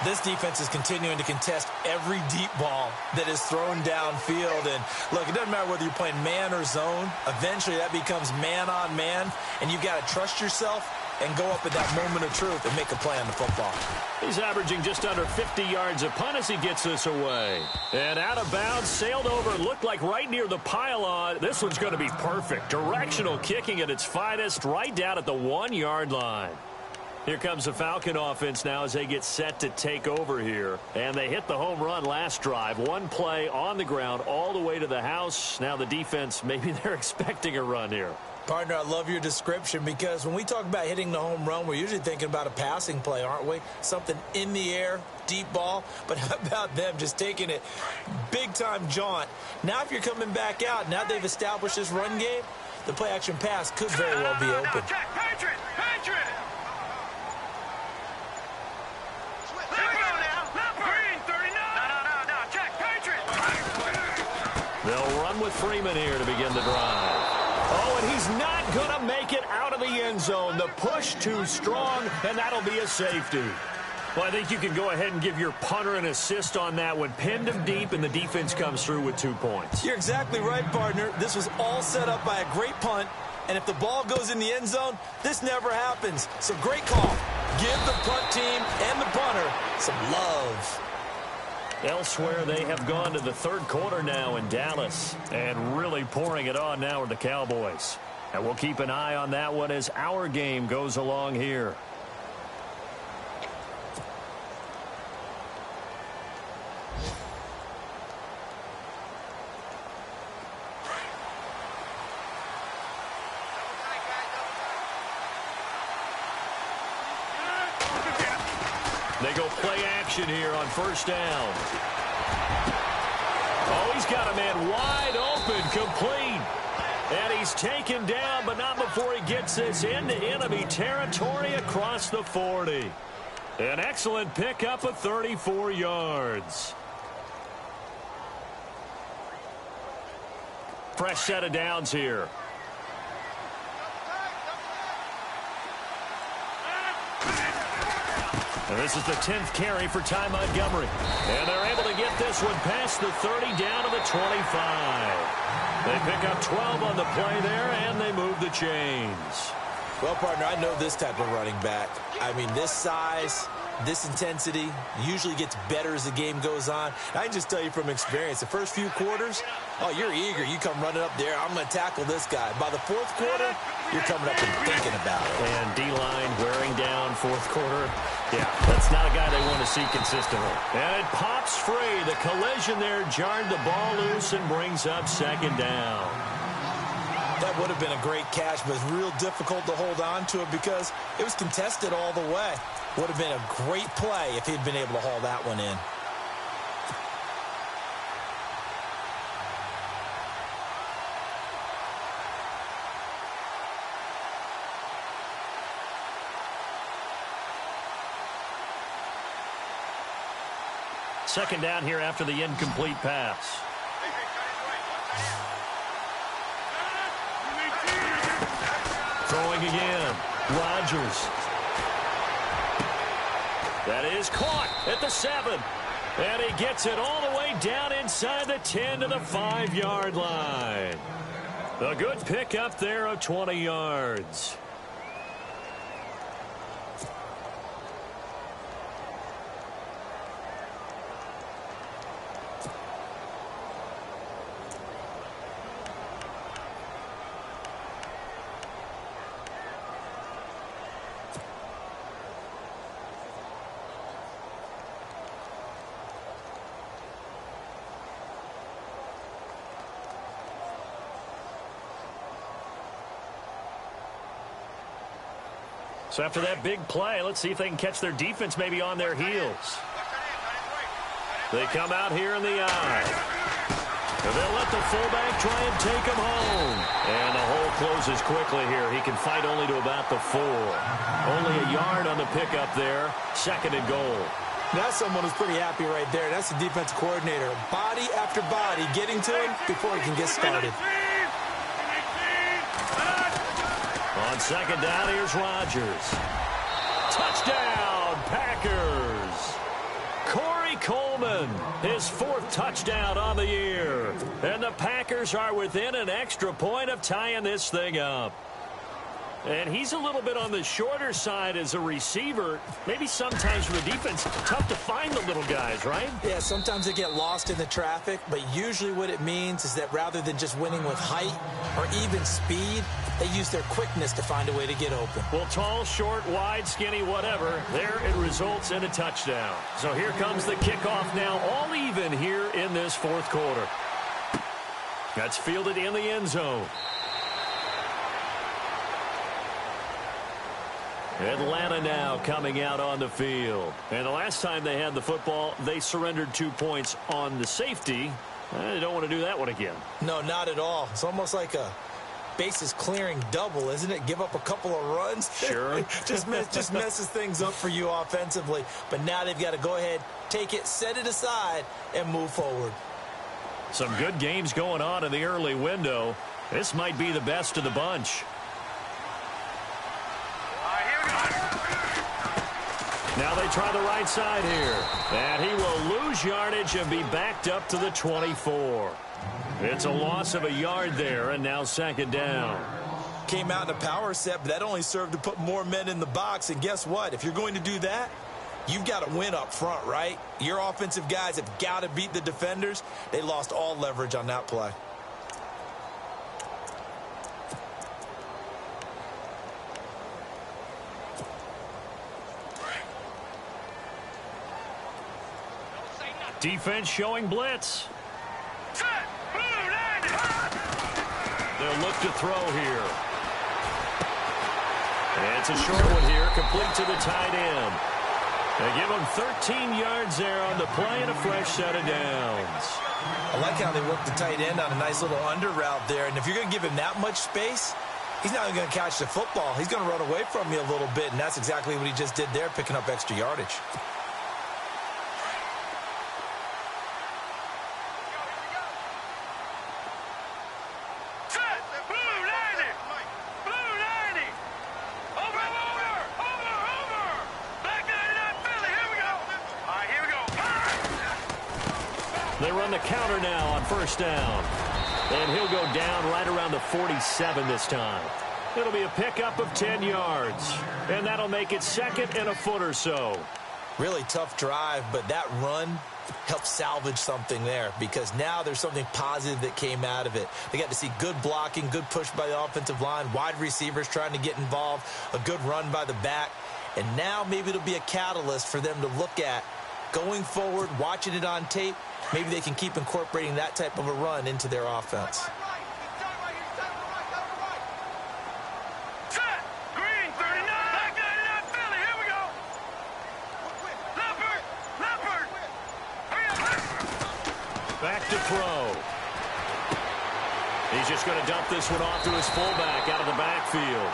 S3: This defense is continuing to contest every deep ball that is thrown downfield. And, look, it doesn't matter whether you're playing man or zone. Eventually, that becomes man-on-man, and you've got to trust yourself and go up at that moment of truth and make a play on the football.
S2: He's averaging just under 50 yards a punt as he gets this away. And out of bounds, sailed over, looked like right near the pylon. This one's going to be perfect. Directional kicking at its finest, right down at the 1-yard line. Here comes the Falcon offense now as they get set to take over here. And they hit the home run last drive. One play on the ground all the way to the house. Now the defense, maybe they're expecting a run here.
S3: Partner, I love your description because when we talk about hitting the home run, we're usually thinking about a passing play, aren't we? Something in the air, deep ball. But how about them just taking it big-time jaunt? Now if you're coming back out, now they've established this run game, the play-action pass could very well be open.
S2: They'll run with Freeman here to begin the drive. Oh, and he's not going to make it out of the end zone. The push too strong, and that'll be a safety. Well, I think you can go ahead and give your punter an assist on that one. Pinned him deep, and the defense comes through with 2 points.
S3: You're exactly right, partner. This was all set up by a great punt, and if the ball goes in the end zone, this never happens. So great call. Give the punt team and the punter some love.
S2: Elsewhere, they have gone to the third quarter now in Dallas, and really pouring it on now with the Cowboys. And we'll keep an eye on that one as our game goes along here. They go play action here on first down. Oh, he's got a man wide open, complete. And he's taken down, but not before he gets this into enemy territory across the 40. An excellent pickup of 34 yards. Fresh set of downs here. And this is the 10th carry for Ty Montgomery. And they're able to get this one past the 30 down to the 25. They pick up 12 on the play there, and they move the chains.
S3: Well, partner, I know this type of running back. I mean, this size, this intensity usually gets better as the game goes on. I can just tell you from experience, the first few quarters, oh, you're eager. You come running up there, I'm going to tackle this guy. By the fourth quarter, you're coming up and thinking about it.
S2: And D-line wearing down fourth quarter. Yeah, that's not a guy they want to see consistently. And it pops free. The collision there jarred the ball loose and brings up second down.
S3: That would have been a great catch, but it's real difficult to hold on to it because it was contested all the way. Would have been a great play if he'd been able to haul that one in.
S2: Second down here after the incomplete pass. Throwing again. Rodgers. That is caught at the 7. And he gets it all the way down inside the 10 to the 5-yard line. A good pickup there of 20 yards. So after that big play, let's see if they can catch their defense maybe on their heels. They come out here in the eye. And they'll let the fullback try and take him home. And the hole closes quickly here. He can fight only to about the 4. Only a yard on the pickup there. Second and goal.
S3: That's someone who's pretty happy right there. That's the defense coordinator. Body after body getting to him before he can get started.
S2: On second down, here's Rodgers. Touchdown, Packers. Corey Coleman, his 4th touchdown on the year. And the Packers are within an extra point of tying this thing up. And he's a little bit on the shorter side as a receiver. Maybe sometimes for the defense, tough to find the little guys, right?
S3: Yeah, sometimes they get lost in the traffic, but usually what it means is that rather than just winning with height or even speed, they use their quickness to find a way to get open.
S2: Well, tall, short, wide, skinny, whatever, there it results in a touchdown. So here comes the kickoff now, all even here in this fourth quarter. That's fielded in the end zone. Atlanta now coming out on the field. And the last time they had the football, they surrendered 2 points on the safety. They don't want to do that one again.
S3: No, not at all. It's almost like a bases clearing double, isn't it? Give up a couple of runs.
S2: Sure.
S3: just messes things up for you offensively. But now they've got to go ahead, take it, set it aside, and move forward.
S2: Some good games going on in the early window. This might be the best of the bunch. Now they try the right side here. And he will lose yardage and be backed up to the 24. It's a loss of a yard there, and now second down.
S3: Came out in a power set, but that only served to put more men in the box. And guess what? If you're going to do that, You've got to win up front, right? Your offensive guys have got to beat the defenders. They lost all leverage on that play.
S2: Defense showing blitz. They'll look to throw here. And it's a short one here, complete to the tight end. They give him 13 yards there on the play and a fresh set of downs.
S3: I like how they work the tight end on a nice little under route there. And if you're going to give him that much space, he's not even going to catch the football. He's going to run away from you a little bit, and that's exactly what he just did there, picking up extra yardage.
S2: They run the counter now on first down. And he'll go down right around the 47 this time. It'll be a pickup of 10 yards. And that'll make it second and a foot or so.
S3: Really tough drive, but that run helped salvage something there because now there's something positive that came out of it. They got to see good blocking, good push by the offensive line, wide receivers trying to get involved, a good run by the back. And now maybe it'll be a catalyst for them to look at going forward, watching it on tape. Maybe they can keep incorporating that type of a run into their offense.
S2: Back to throw. He's just going to dump this one off to his fullback out of the backfield.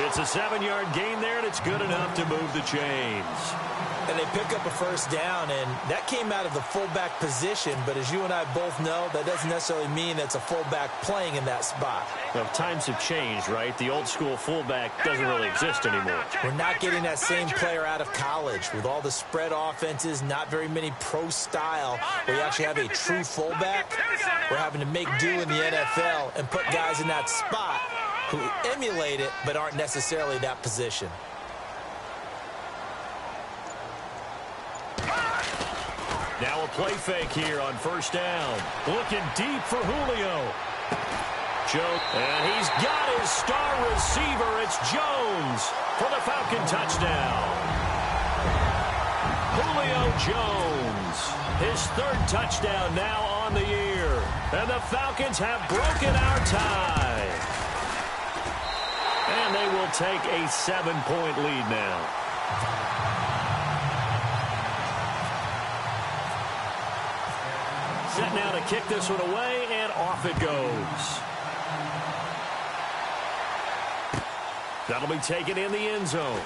S2: It's a 7-yard gain there, and it's good enough to move the chains.
S3: And they pick up a first down, and that came out of the fullback position. But as you and I both know, that doesn't necessarily mean it's a fullback playing in that spot.
S2: Well, times have changed, right? The old school fullback doesn't really exist anymore.
S3: We're not getting that same player out of college. With all the spread offenses, not very many pro style, where you actually have a true fullback. We're having to make do in the NFL and put guys in that spot who emulate it but aren't necessarily that position.
S2: Now a play fake here on first down. Looking deep for Julio. And he's got his star receiver. It's Jones for the Falcon touchdown. Julio Jones, his third touchdown now on the year. And the Falcons have broken our tie. And they will take a 7-point lead now. Set now to kick this one away, and off it goes. That'll be taken in the end zone.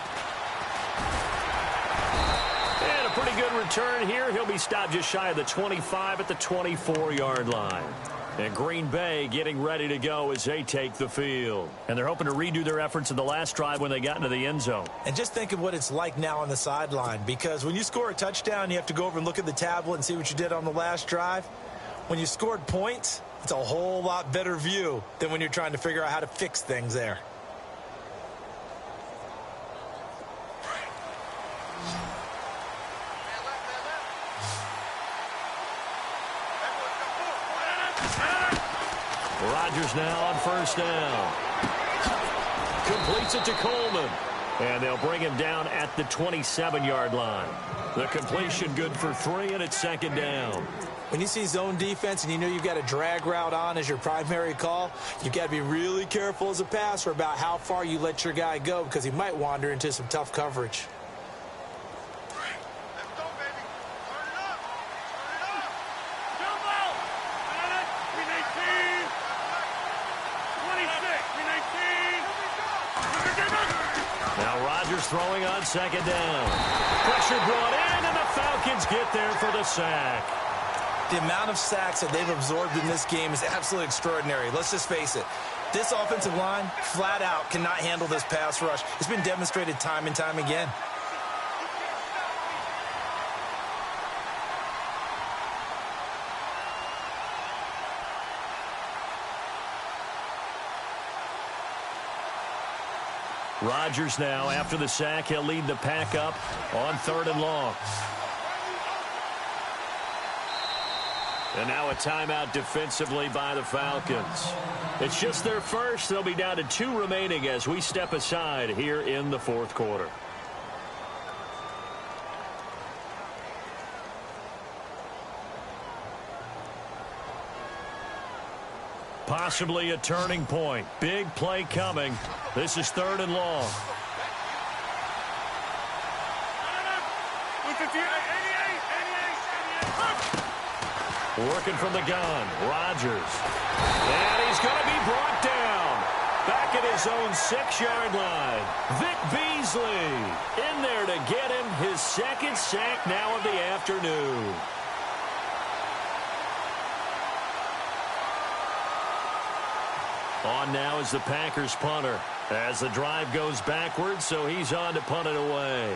S2: And a pretty good return here. He'll be stopped just shy of the 25 at the 24-yard line. And Green Bay getting ready to go as they take the field. And they're hoping to redo their efforts in the last drive when they got into the end zone.
S3: And just think of what it's like now on the sideline, because when you score a touchdown, you have to go over and look at the tablet and see what you did on the last drive. When you scored points, it's a whole lot better view than when you're trying to figure out how to fix things there.
S2: Rodgers now on first down. Completes it to Coleman. And they'll bring him down at the 27-yard line. The completion good for 3, and it's second down.
S3: When you see zone defense and you know you've got a drag route on as your primary call, you've got to be really careful as a passer about how far you let your guy go because he might wander into some tough coverage.
S2: Now Rodgers throwing on second down. Pressure brought in, and the Falcons get there for the sack.
S3: The amount of sacks that they've absorbed in this game is absolutely extraordinary. Let's just face it. This offensive line, flat out, cannot handle this pass rush. It's been demonstrated time and time again.
S2: Rodgers now, after the sack, he'll lead the pack up on 3rd and long. And now a timeout defensively by the Falcons. It's just their first. They'll be down to 2 remaining as we step aside here in the 4th quarter. Possibly a turning point. Big play coming. This is 3rd and long. Working from the gun, Rodgers. And he's going to be brought down. Back at his own 6-yard line. Vic Beasley in there to get him his 2nd sack now of the afternoon. On now is the Packers punter as the drive goes backwards, so he's on to punt it away.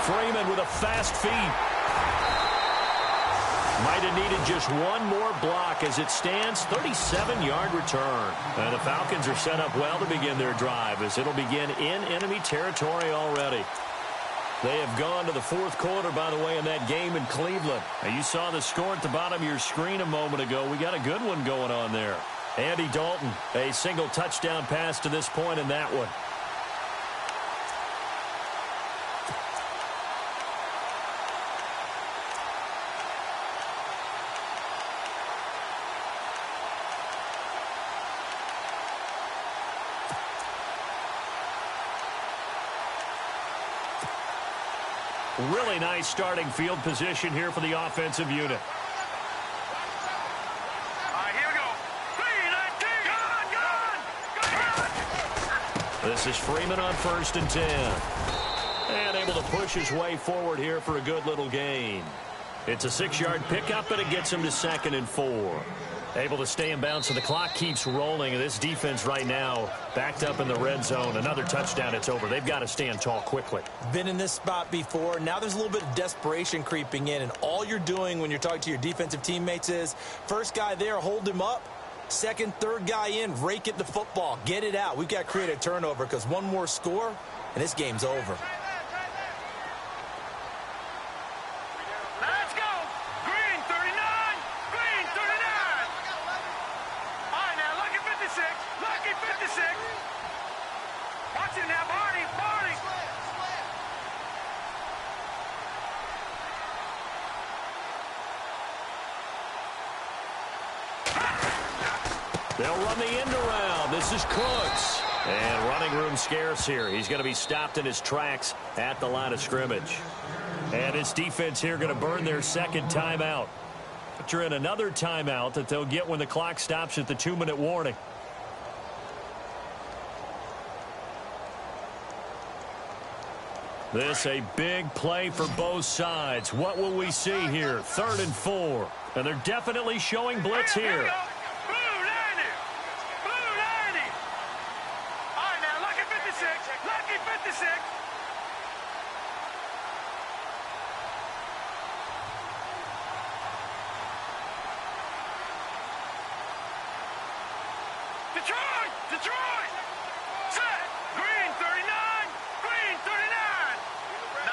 S2: Freeman with a fast feet. Might have needed just one more block as it stands. 37-yard return. And the Falcons are set up well to begin their drive as it'll begin in enemy territory already. They have gone to the 4th quarter, by the way, in that game in Cleveland. Now, you saw the score at the bottom of your screen a moment ago. We got a good one going on there. Andy Dalton, a single touchdown pass to this point in that one. Really nice starting field position here for the offensive unit.
S4: All right, here we go. 3-19. Gun.
S2: This is Freeman on 1st and 10. And able to push his way forward here for a good little gain. It's a 6-yard pickup, and it gets him to 2nd and 4. Able to stay in bounds, so the clock keeps rolling. And this defense right now backed up in the red zone. Another touchdown, it's over. They've got to stand tall quickly.
S3: Been in this spot before. Now there's a little bit of desperation creeping in. And all you're doing when you're talking to your defensive teammates is, first guy there, hold him up. Second, third guy in, rake at the football. Get it out. We've got to create a turnover because one more score, and this game's over.
S4: Let's go. Green 39. Green 39. All right, now, lucky 56. Lucky 56. Watch it now, Barney. Barney.
S2: They'll run the end around. This is Cooks. And running room scarce here. He's going to be stopped in his tracks at the line of scrimmage. And this defense here going to burn their 2nd timeout. Enter in another timeout that they'll get when the clock stops at the 2-minute warning. This a big play for both sides. What will we see here? 3rd and 4. And they're definitely showing blitz here.
S4: Detroit! Set! Green 39! Green 39! No.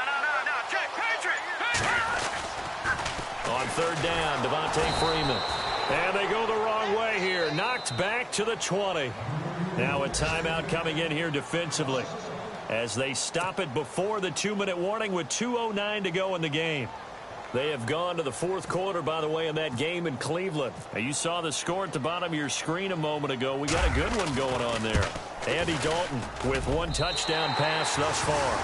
S4: Check! Patriot!
S2: On 3rd down, Devontae Freeman. And they go the wrong way here. Knocked back to the 20. Now a timeout coming in here defensively as they stop it before the 2-minute warning with 2:09 to go in the game. They have gone to the 4th quarter, by the way, in that game in Cleveland. Now, you saw the score at the bottom of your screen a moment ago. We got a good one going on there. Andy Dalton with 1 touchdown pass thus far.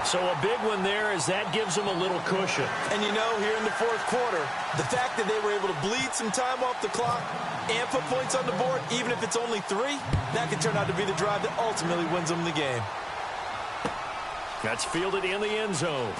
S2: So a big one there as that gives them a little cushion.
S3: And you know, here in the 4th quarter, the fact that they were able to bleed some time off the clock and put points on the board, even if it's only 3, that could turn out to be the drive that ultimately wins them the game.
S2: That's fielded in the end zone.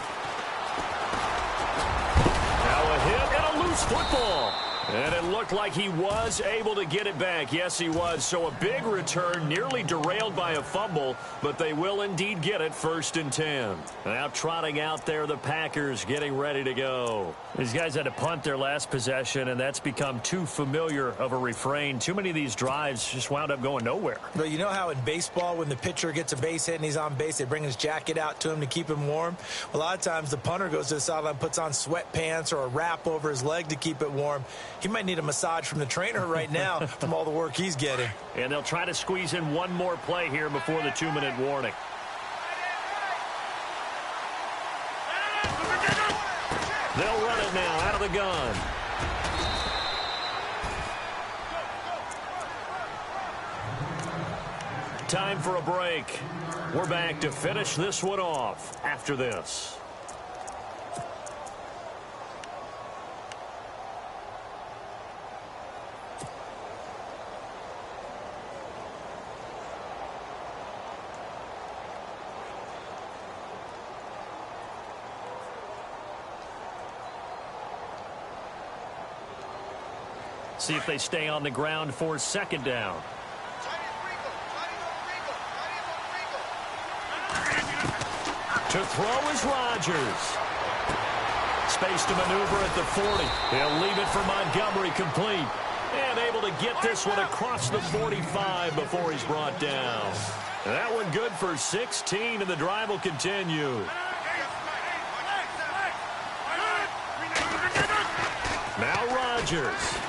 S2: Now a hit and a loose football. And it looked like he was able to get it back. Yes, he was. So a big return, nearly derailed by a fumble, but they will indeed get it 1st and 10. Now trotting out there, the Packers getting ready to go. These guys had to punt their last possession, and that's become too familiar of a refrain. Too many of these drives just wound up going nowhere.
S3: But you know how in baseball, when the pitcher gets a base hit and he's on base, they bring his jacket out to him to keep him warm? A lot of times the punter goes to the sideline, puts on sweatpants or a wrap over his leg to keep it warm. He might need a massage from the trainer right now from all the work he's getting.
S2: And they'll try to squeeze in one more play here before the 2-minute warning. They'll run it now out of the gun. Time for a break. We're back to finish this one off after this. See if they stay on the ground for 2nd down. To throw is Rodgers. Space to maneuver at the 40. He'll leave it for Montgomery complete. And able to get this one across the 45 before he's brought down. That one good for 16, and the drive will continue. Now Rodgers.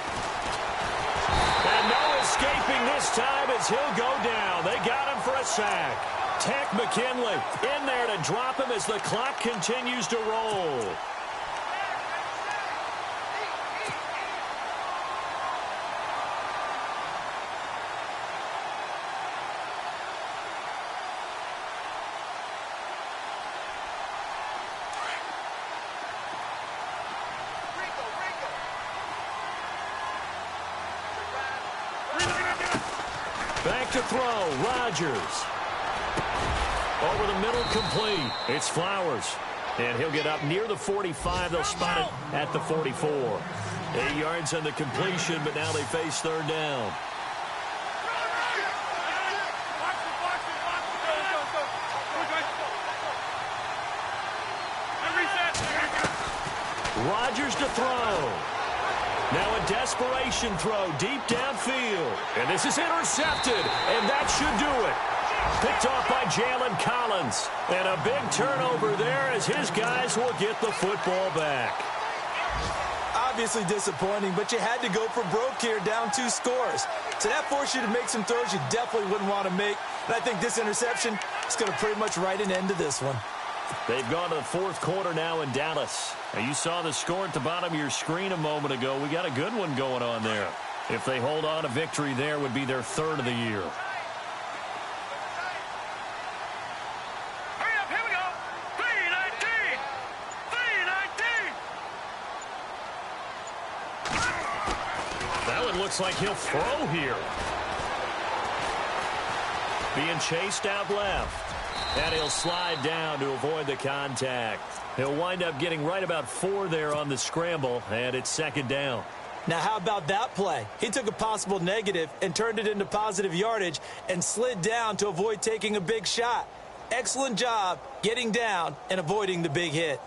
S2: And no escaping this time as he'll go down. They got him for a sack. Tech McKinley in there to drop him as the clock continues to roll. Back to throw, Rodgers. Over the middle, complete. It's Flowers. And he'll get up near the 45. They'll spot it at the 44. 8 yards on the completion, but now they face 3rd down. Rodgers to throw. Now a desperation throw deep downfield. And this is intercepted, and that should do it. Picked off by Jalen Collins. And a big turnover there as his guys will get the football back.
S3: Obviously disappointing, but you had to go for broke here, down 2 scores. So that forced you to make some throws you definitely wouldn't want to make. And I think this interception is going to pretty much write an end to this one.
S2: They've gone to the 4th quarter now in Dallas. Now you saw the score at the bottom of your screen a moment ago. We got a good one going on there. If they hold on, a victory there would be their 3rd of the year.
S4: Hurry up, here we go. 3-19. 3-19.
S2: That one looks like he'll throw here. Being chased out left. And he'll slide down to avoid the contact. He'll wind up getting right about 4 there on the scramble, and it's 2nd down.
S3: Now, how about that play? He took a possible negative and turned it into positive yardage and slid down to avoid taking a big shot. Excellent job getting down and avoiding the big hit.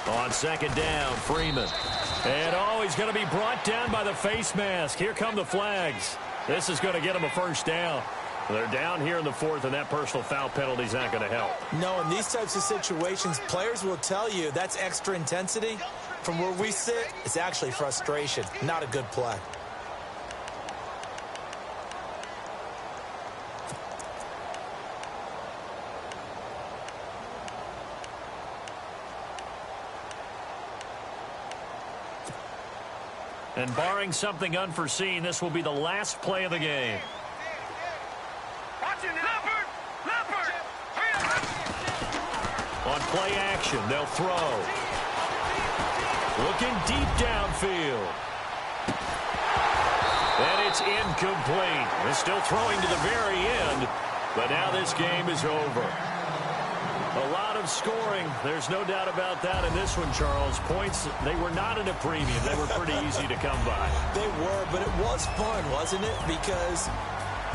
S2: On 2nd down, Freeman. And he's going to be brought down by the face mask. Here come the flags. This is going to get him a 1st down. They're down here in the 4th, and that personal foul penalty is not going to help.
S3: No, in these types of situations, players will tell you that's extra intensity. From where we sit, it's actually frustration, not a good play.
S2: And barring something unforeseen, this will be the last play of the game. On play action, they'll throw. Looking deep downfield. And it's incomplete. They're still throwing to the very end, but now this game is over. A lot of scoring. There's no doubt about that in this one, Charles. Points, they were not at a premium. They were pretty easy to come by.
S3: They were, but it was fun, wasn't it? Because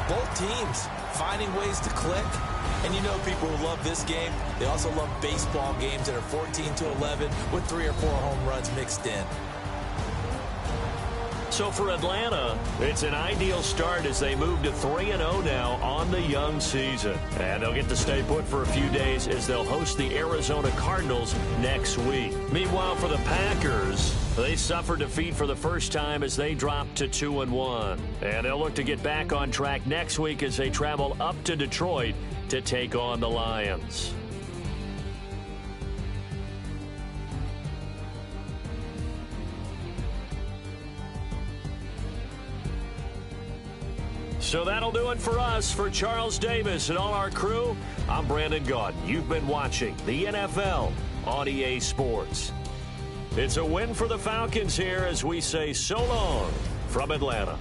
S3: both teams finding ways to click. And you know people who love this game, they also love baseball games that are 14-11 with 3 or 4 home runs mixed in.
S2: So for Atlanta, it's an ideal start as they move to 3-0 now on the young season. And they'll get to stay put for a few days as they'll host the Arizona Cardinals next week. Meanwhile, for the Packers, they suffered defeat for the first time as they dropped to 2-1. And they'll look to get back on track next week as they travel up to Detroit to take on the Lions. So that'll do it for us. For Charles Davis and all our crew, I'm Brandon Gaudin. You've been watching the NFL on EA Sports. It's a win for the Falcons here as we say so long from Atlanta.